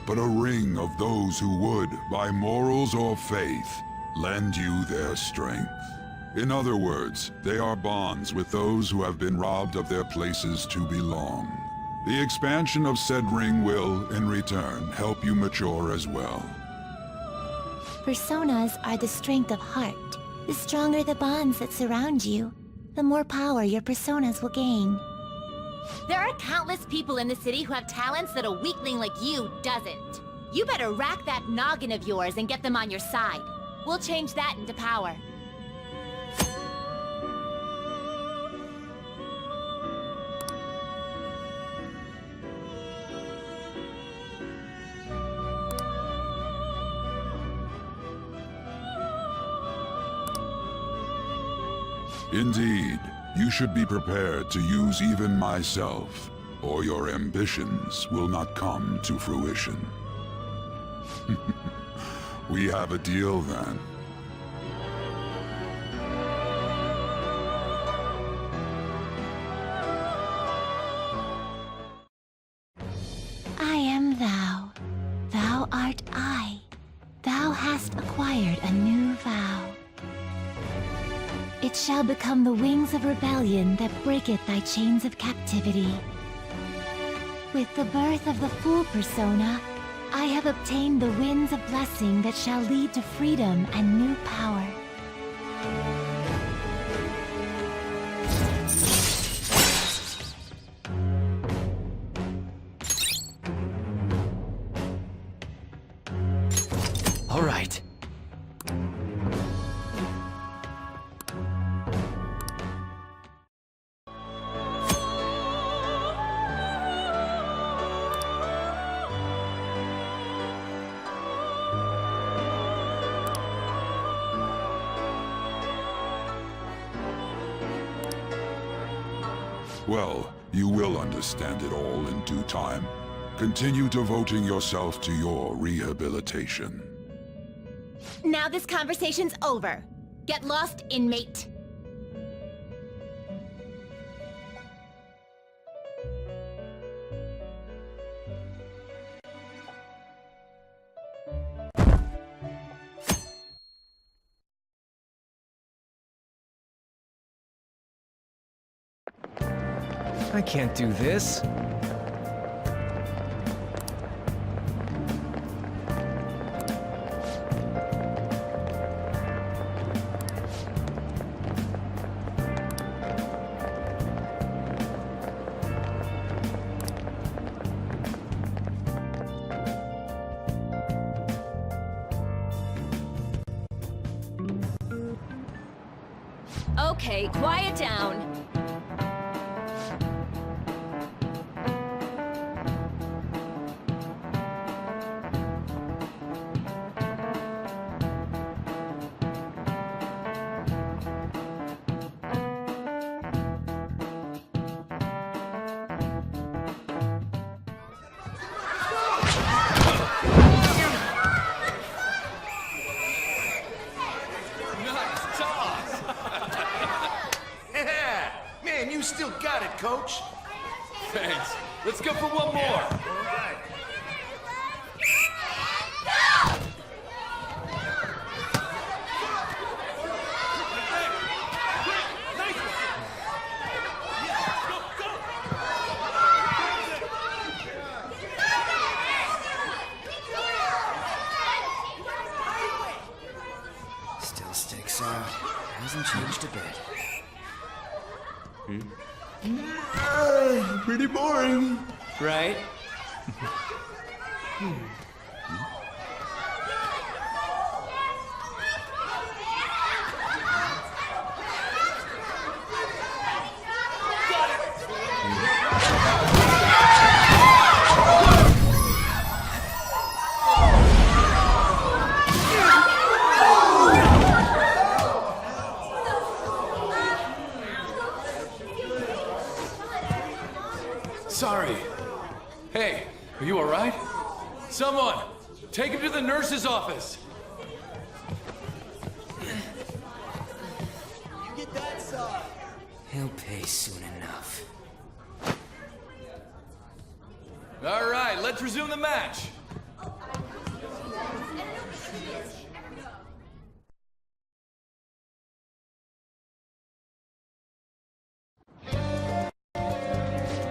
but a ring of those who would, by morals or faith, lend you their strength. In other words, they are bonds with those who have been robbed of their places to belong. The expansion of said ring will, in return, help you mature as well. Personas are the strength of heart. The stronger the bonds that surround you, the more power your personas will gain. There are countless people in the city who have talents that a weakling like you doesn't. You better rack that noggin of yours and get them on your side. We'll change that into power. Indeed, you should be prepared to use even myself, or your ambitions will not come to fruition. We have a deal then. I am thou. Thou art I. Thou hast acquired a new vow. It shall become the wings of rebellion that breaketh thy chains of captivity. With the birth of the Fool persona, I have obtained the winds of blessing that shall lead to freedom and new power. All right. Well, you will understand it all in due time. Continue devoting yourself to your rehabilitation. Now this conversation's over. Get lost, inmate. I can't do this. Okay, quiet down. Man, you still got it, coach. Thanks. Let's go for one more. Still sticks out. Hasn't changed a bit. Pretty boring. Right? Sorry. Hey, are you alright? Someone, take him to the nurse's office. He'll pay soon enough. Alright, let's resume the match.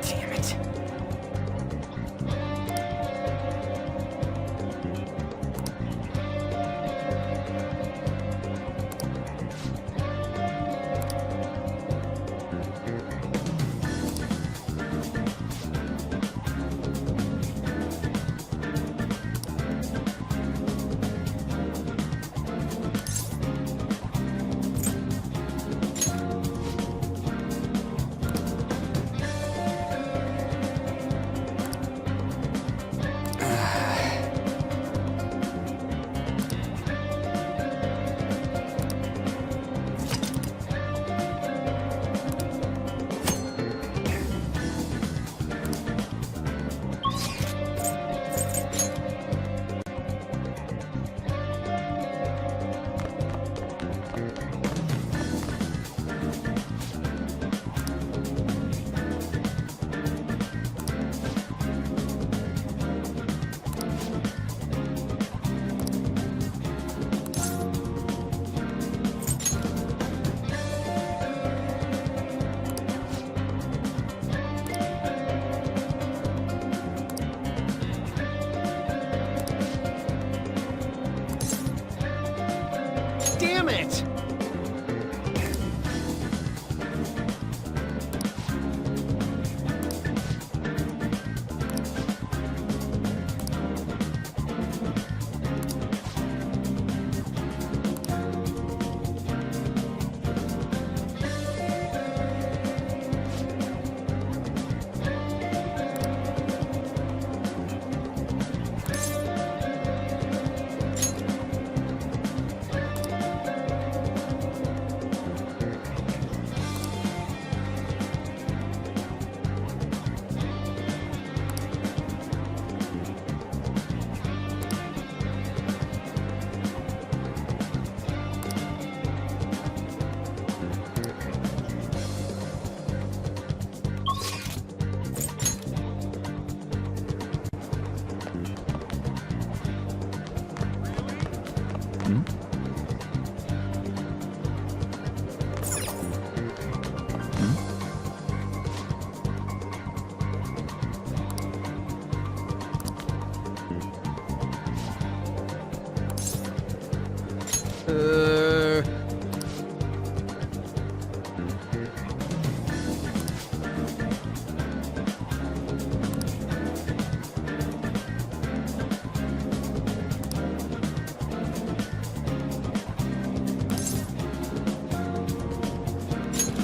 Damn it. Damn it!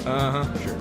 Uh-huh, sure.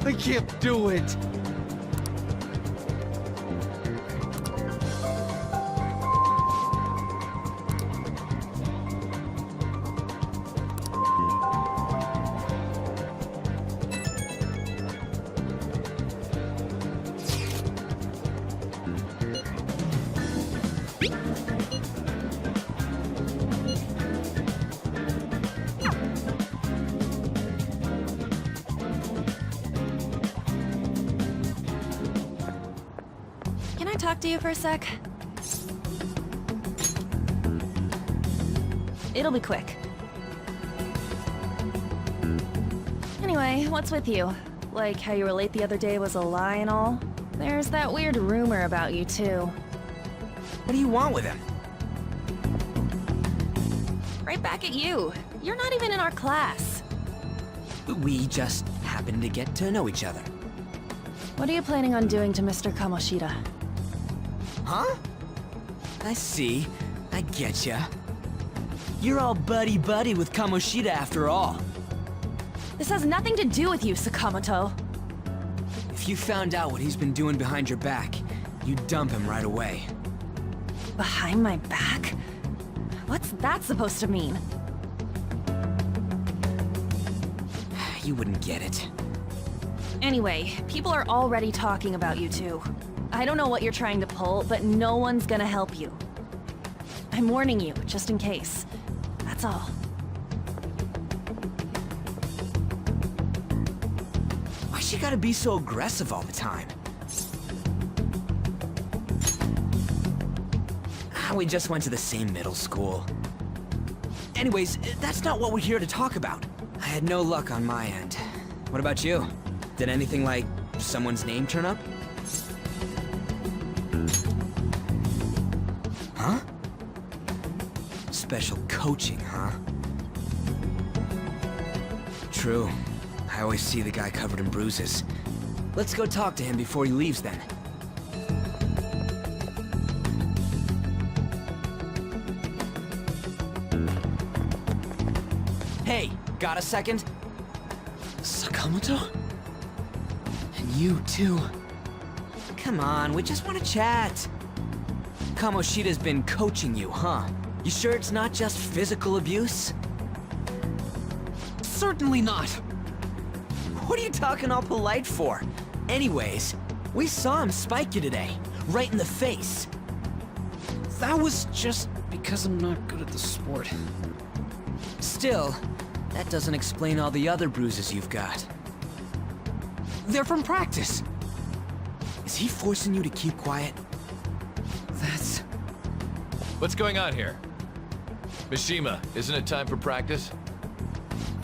I can't do it! Can I talk to you for a sec? It'll be quick. Anyway, what's with you? Like how you were late the other day was a lie and all? There's that weird rumor about you too. What do you want with him? Right back at you. You're not even in our class. We just happened to get to know each other. What are you planning on doing to Mr. Kamoshida? Huh? I see. I getcha. You're all buddy-buddy with Kamoshida after all. This has nothing to do with you, Sakamoto. If you found out what he's been doing behind your back, you'd dump him right away. Behind my back? What's that supposed to mean? You wouldn't get it. Anyway, people are already talking about you two. I don't know what you're trying to pull, but no one's gonna help you. I'm warning you, just in case. That's all. Why's she gotta be so aggressive all the time? We just went to the same middle school. Anyways, that's not what we're here to talk about. I had no luck on my end. What about you? Did anything like someone's name turn up? Huh? Special coaching, huh? True. I always see the guy covered in bruises. Let's go talk to him before he leaves then. Hey, got a second? Sakamoto? And you too. Come on, we just want to chat. Kamoshida's been coaching you, huh? You sure it's not just physical abuse? Certainly not. What are you talking all polite for? Anyways, we saw him spike you today, right in the face. That was just because I'm not good at the sport. Still, that doesn't explain all the other bruises you've got. They're from practice. Is he forcing you to keep quiet? That's... What's going on here? Mishima, isn't it time for practice?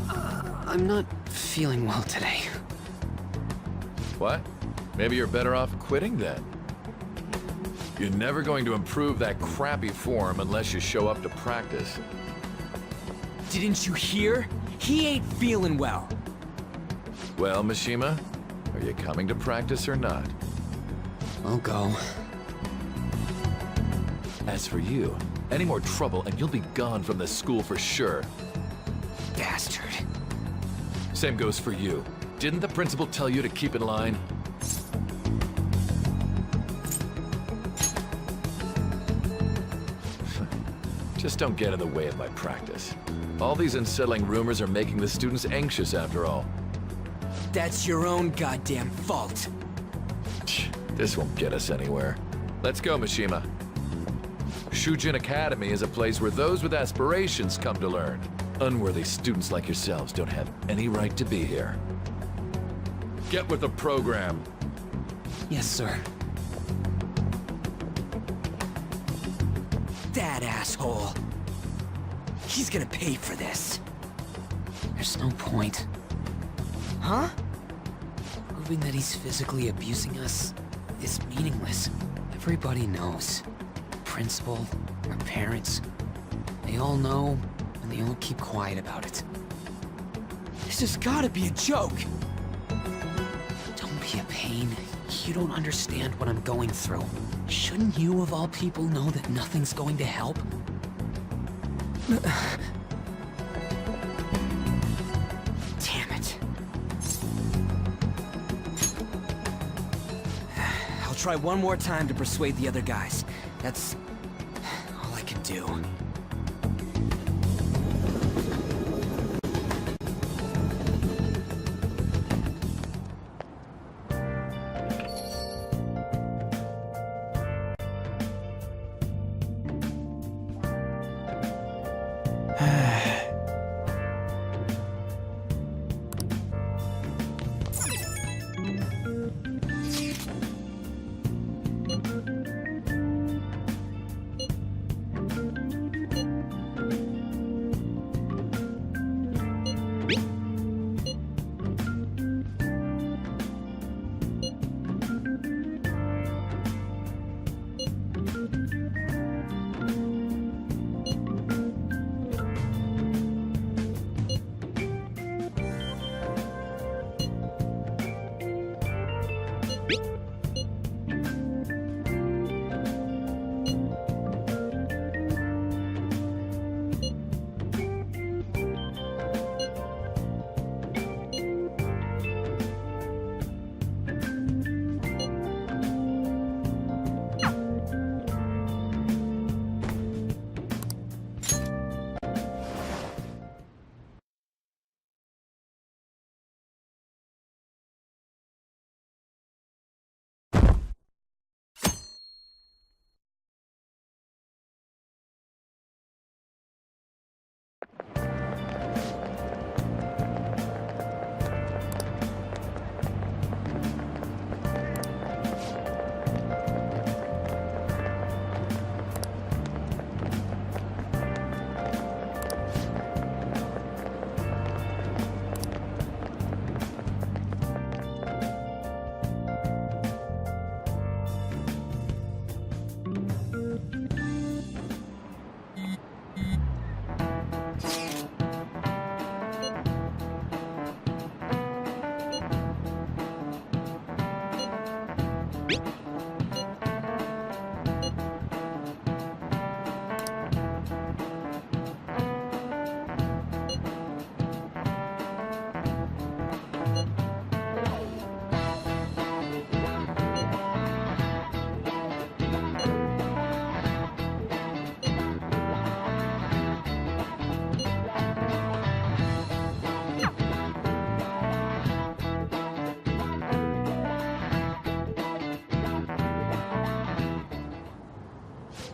I'm not feeling well today. What? Maybe you're better off quitting then. You're never going to improve that crappy form unless you show up to practice. Didn't you hear? He ain't feeling well. Well, Mishima, are you coming to practice or not? I'll go. As for you, any more trouble and you'll be gone from this school for sure. Bastard. Same goes for you. Didn't the principal tell you to keep in line? Just don't get in the way of my practice. All these unsettling rumors are making the students anxious after all. That's your own goddamn fault. This won't get us anywhere. Let's go, Mishima. Shujin Academy is a place where those with aspirations come to learn. Unworthy students like yourselves don't have any right to be here. Get with the program. Yes, sir. That asshole. He's gonna pay for this. There's no point. Huh? Proving that he's physically abusing us is meaningless. Everybody knows. The principal, our parents, they all know, and they all keep quiet about it. This has gotta be a joke! Don't be a pain. You don't understand what I'm going through. Shouldn't you, of all people, know that nothing's going to help? Damn it. I'll try one more time to persuade the other guys. That's all I can do.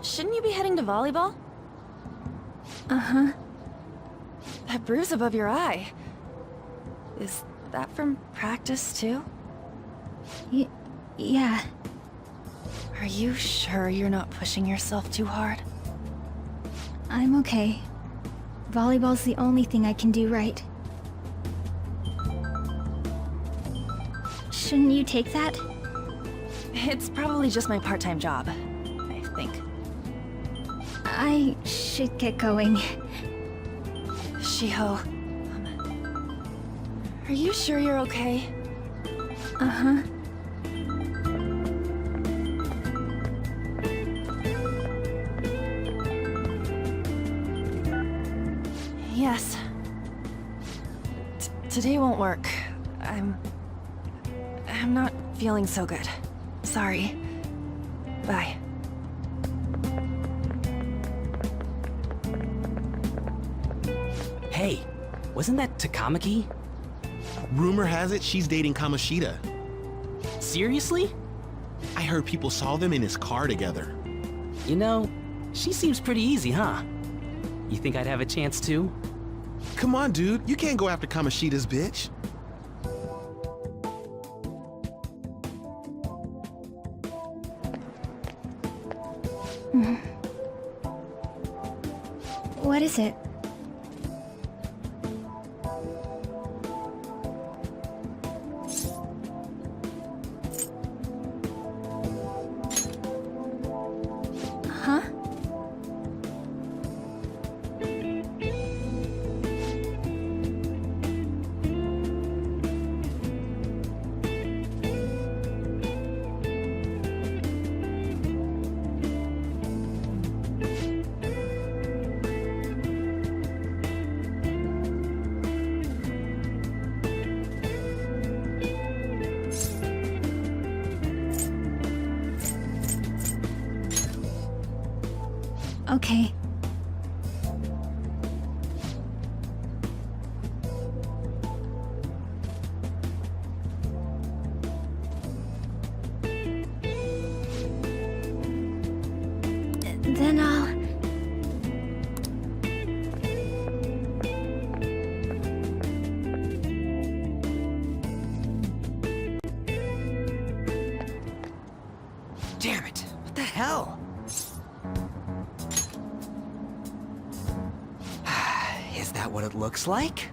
Shouldn't you be heading to volleyball? Uh-huh. That bruise above your eye. Is that from practice, too? Yeah. Are you sure you're not pushing yourself too hard? I'm okay. Volleyball's the only thing I can do right. Shouldn't you take that? It's probably just my part-time job, I think. I should get going. Shiho, are you sure you're okay? Uh-huh. Yes. Today won't work. I'm not feeling so good. Sorry. Bye. Hey, wasn't that Takamaki? Rumor has it she's dating Kamoshida. Seriously? I heard people saw them in his car together. You know, she seems pretty easy, huh? You think I'd have a chance too? Come on, dude. You can't go after Kamoshida's bitch. What is it? Huh? Okay. Then I'll... Damn it! What the hell? Is that what it looks like?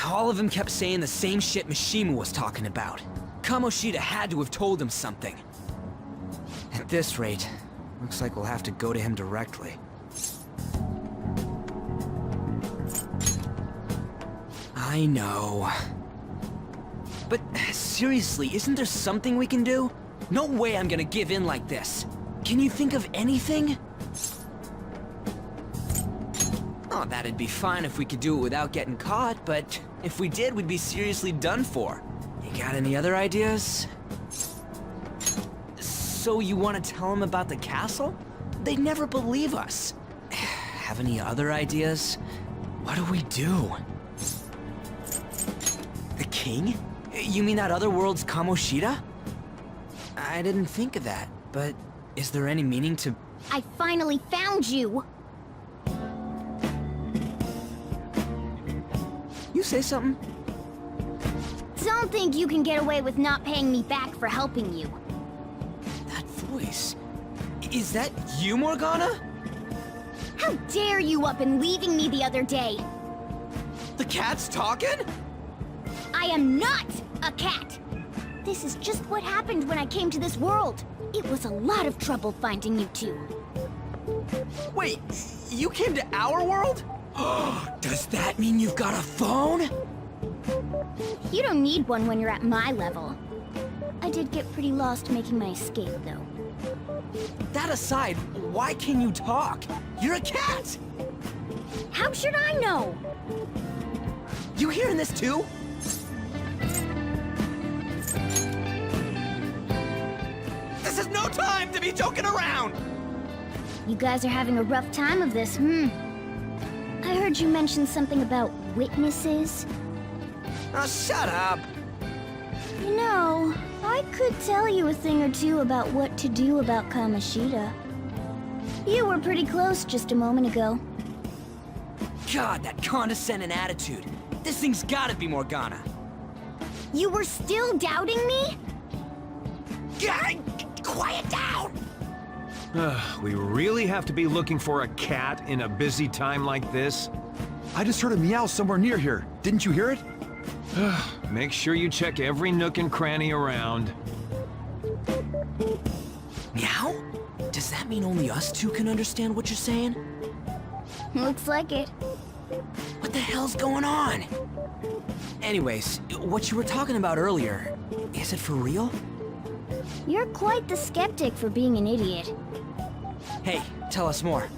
All of them kept saying the same shit Mishima was talking about. Kamoshida had to have told him something. At this rate, looks like we'll have to go to him directly. I know. But seriously, isn't there something we can do? No way I'm gonna give in like this. Can you think of anything? Oh, that'd be fine if we could do it without getting caught, but if we did, we'd be seriously done for. You got any other ideas? So you want to tell them about the castle? They'd never believe us. Have any other ideas? What do we do? The king? You mean that other world's Kamoshida? I didn't think of that, but is there any meaning to... I finally found you! You say something? Don't think you can get away with not paying me back for helping you. That voice... Is that you, Morgana? How dare you up and leaving me the other day? The cat's talking? I am not a cat! This is just what happened when I came to this world. It was a lot of trouble finding you two. Wait, you came to our world? Does that mean you've got a phone? You don't need one when you're at my level. I did get pretty lost making my escape, though. That aside, why can you talk? You're a cat! How should I know? You hearing this too? This is no time to be joking around! You guys are having a rough time of this, I heard you mention something about witnesses. Oh, shut up! You know, I could tell you a thing or two about what to do about Kamoshida. You were pretty close just a moment ago. God, that condescending attitude. This thing's gotta be Morgana. You were still doubting me? Quiet down! We really have to be looking for a cat in a busy time like this? I just heard a meow somewhere near here. Didn't you hear it? Make sure you check every nook and cranny around. Meow? Does that mean only us two can understand what you're saying? Looks like it. What the hell's going on? Anyways, what you were talking about earlier, is it for real? You're quite the skeptic for being an idiot. Hey, tell us more.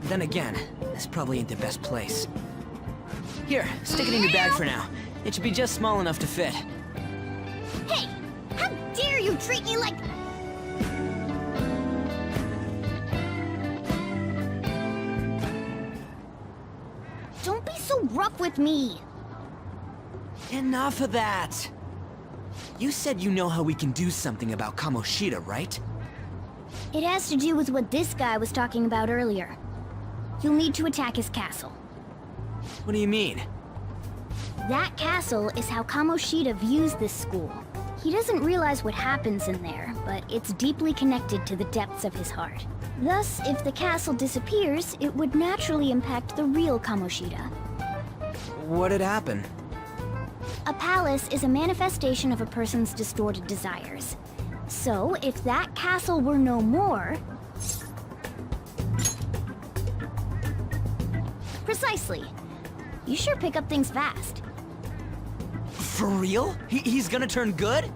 Then again, this probably ain't the best place. Here, stick it in your bag for now. It should be just small enough to fit. Hey! How dare you treat me like... Don't be rough with me. Enough of that! You said you know how we can do something about Kamoshida, right? It has to do with what this guy was talking about earlier. You'll need to attack his castle. What do you mean? That castle is how Kamoshida views this school. He doesn't realize what happens in there, but it's deeply connected to the depths of his heart. Thus, if the castle disappears, it would naturally impact the real Kamoshida. What'd happen? A palace is a manifestation of a person's distorted desires. So, if that castle were no more... Precisely. You sure pick up things fast. For real? He's gonna turn good?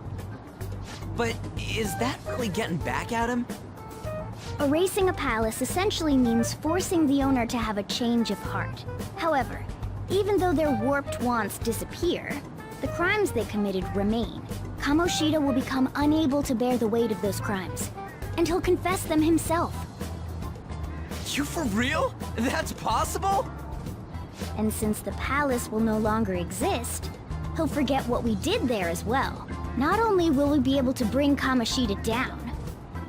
But is that really getting back at him? Erasing a palace essentially means forcing the owner to have a change of heart. However, even though their warped wants disappear, the crimes they committed remain. Kamoshida will become unable to bear the weight of those crimes, and he'll confess them himself. You for real? That's possible? And since the palace will no longer exist, he'll forget what we did there as well. Not only will we be able to bring Kamoshida down,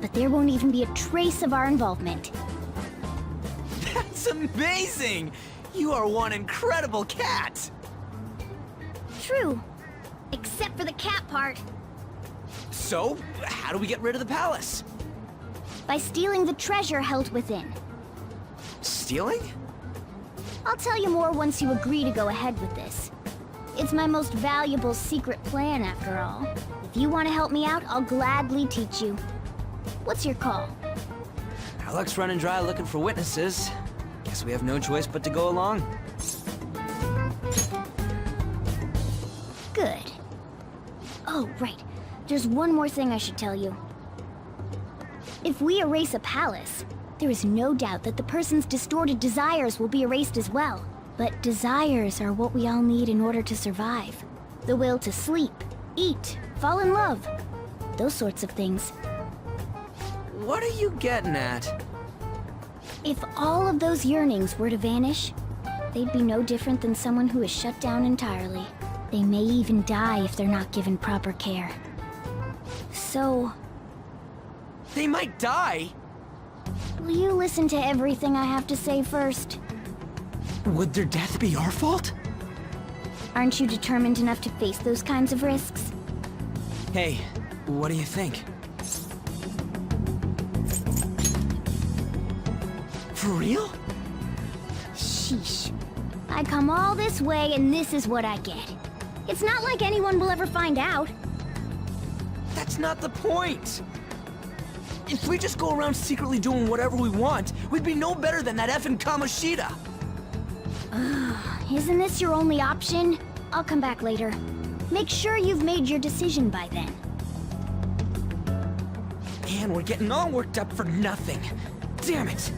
but there won't even be a trace of our involvement. That's amazing! You are one incredible cat! True. Except for the cat part. So, how do we get rid of the palace? By stealing the treasure held within. Stealing? I'll tell you more once you agree to go ahead with this. It's my most valuable secret plan, after all. If you want to help me out, I'll gladly teach you. What's your call? Our luck's running dry looking for witnesses. Guess we have no choice but to go along. Good. Oh, right. There's one more thing I should tell you. If we erase a palace, there is no doubt that the person's distorted desires will be erased as well. But desires are what we all need in order to survive. The will to sleep, eat, fall in love. Those sorts of things. What are you getting at? If all of those yearnings were to vanish, they'd be no different than someone who is shut down entirely. They may even die if they're not given proper care. So... They might die? Will you listen to everything I have to say first? Would their death be our fault? Aren't you determined enough to face those kinds of risks? Hey, what do you think? For real? Sheesh. I come all this way and this is what I get. It's not like anyone will ever find out. That's not the point! If we just go around secretly doing whatever we want, we'd be no better than that effing Kamoshida! Isn't this your only option? I'll come back later. Make sure you've made your decision by then. Man, we're getting all worked up for nothing. Damn it!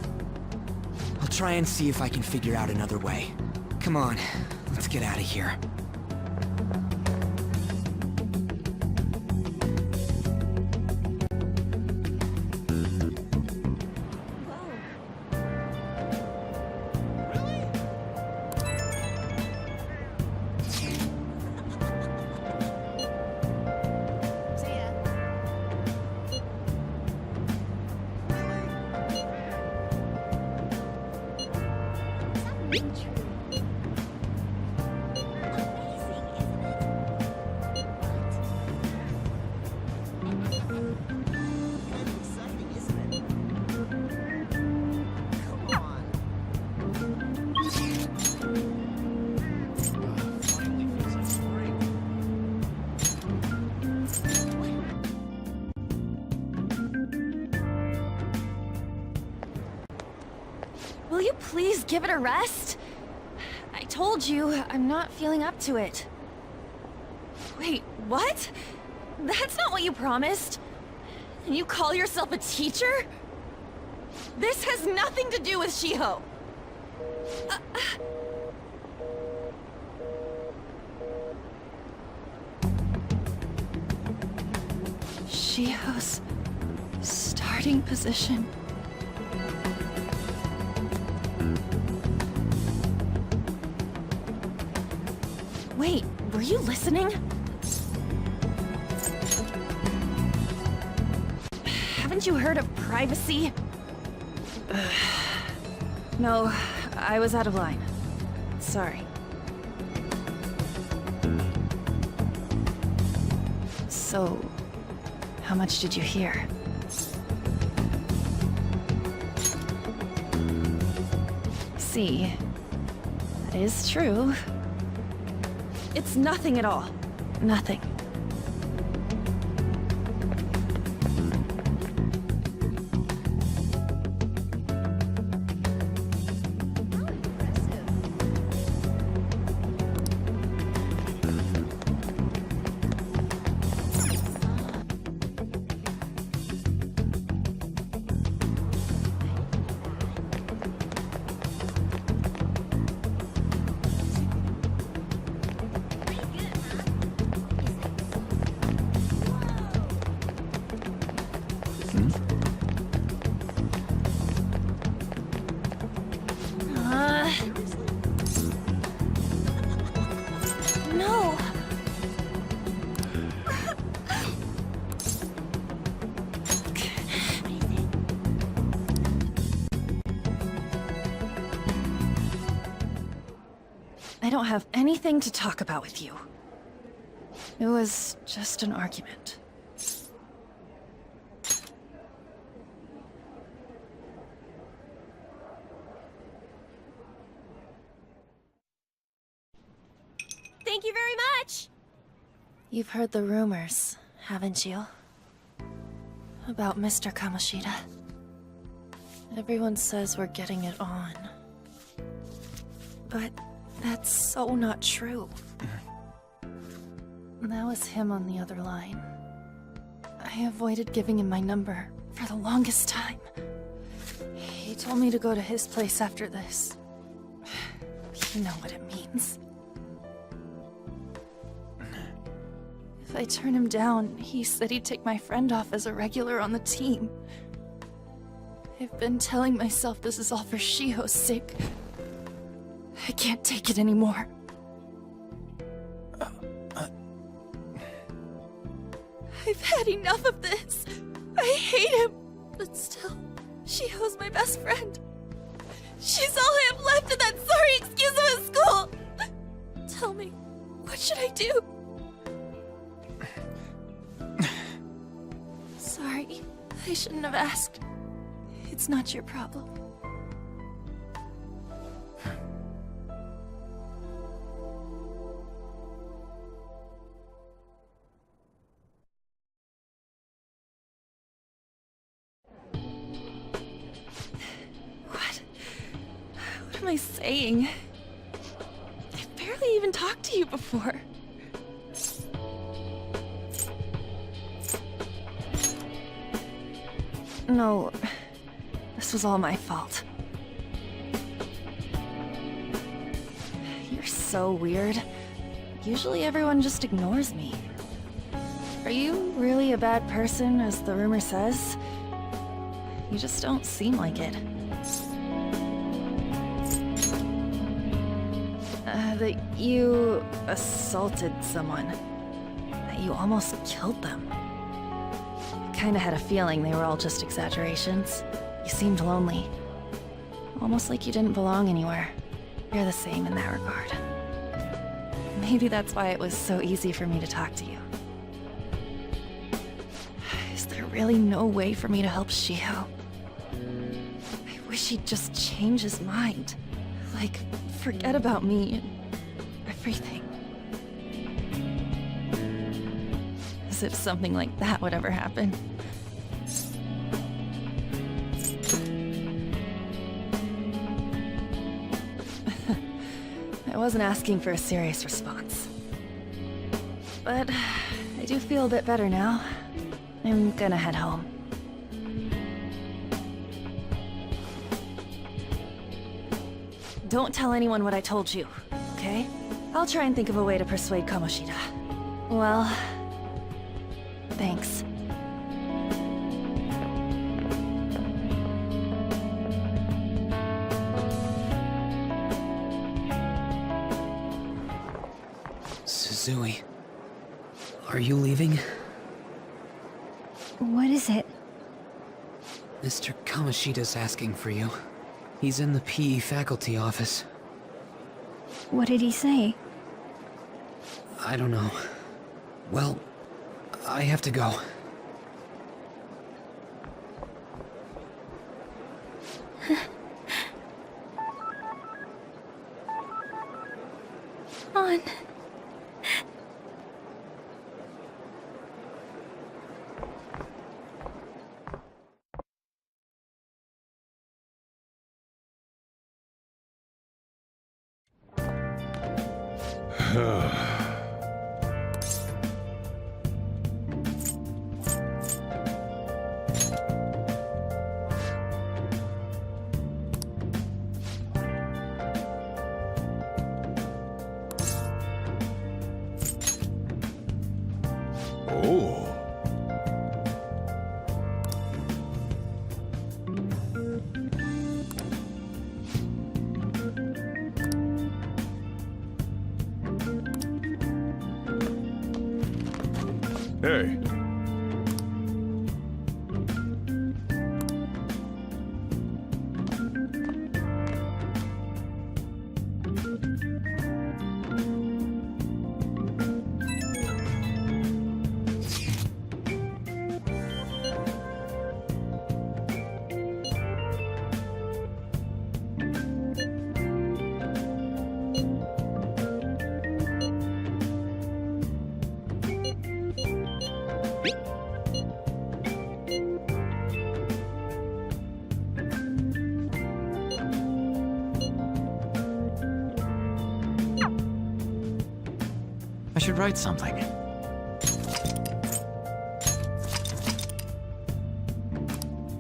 I'll try and see if I can figure out another way. Come on, let's get out of here. Will you please give it a rest? I told you, I'm not feeling up to it. Wait, what? That's not what you promised. And you call yourself a teacher? This has nothing to do with Shiho. Shiho's starting position. Wait, were you listening? Haven't you heard of privacy? No, I was out of line. Sorry. So, how much did you hear? See, that is true. It's nothing at all. Nothing. No. I don't have anything to talk about with you. It was just an argument. Thank you very much! You've heard the rumors, haven't you? About Mr. Kamoshida. Everyone says we're getting it on. But that's so not true. That was him on the other line. I avoided giving him my number for the longest time. He told me to go to his place after this. You know what it means. If I turn him down, he said he'd take my friend off as a regular on the team. I've been telling myself this is all for Shiho's sake. I can't take it anymore. I've had enough of this. I hate him. But still, Shiho's my best friend. She's all I have left in that sorry excuse of a school. Tell me, what should I do? Sorry, I shouldn't have asked. It's not your problem. What am I saying? I've barely even talked to you before. No, this was all my fault. You're so weird. Usually everyone just ignores me. Are you really a bad person, as the rumor says? You just don't seem like it. That you assaulted someone. That you almost killed them. Kinda had a feeling they were all just exaggerations. You seemed lonely. Almost like you didn't belong anywhere. You're the same in that regard. Maybe that's why it was so easy for me to talk to you. Is there really no way for me to help Shiho? I wish he'd just change his mind. Like, forget about me and everything. As if something like that would ever happen. I wasn't asking for a serious response. But I do feel a bit better now. I'm gonna head home. Don't tell anyone what I told you, okay? I'll try and think of a way to persuade Kamoshida. Well, thanks. Suzui, are you leaving? What is it? Mr. Kamoshida's asking for you. He's in the PE faculty office. What did he say? I don't know. Well, I have to go. On. Oh. Hey. I should write something.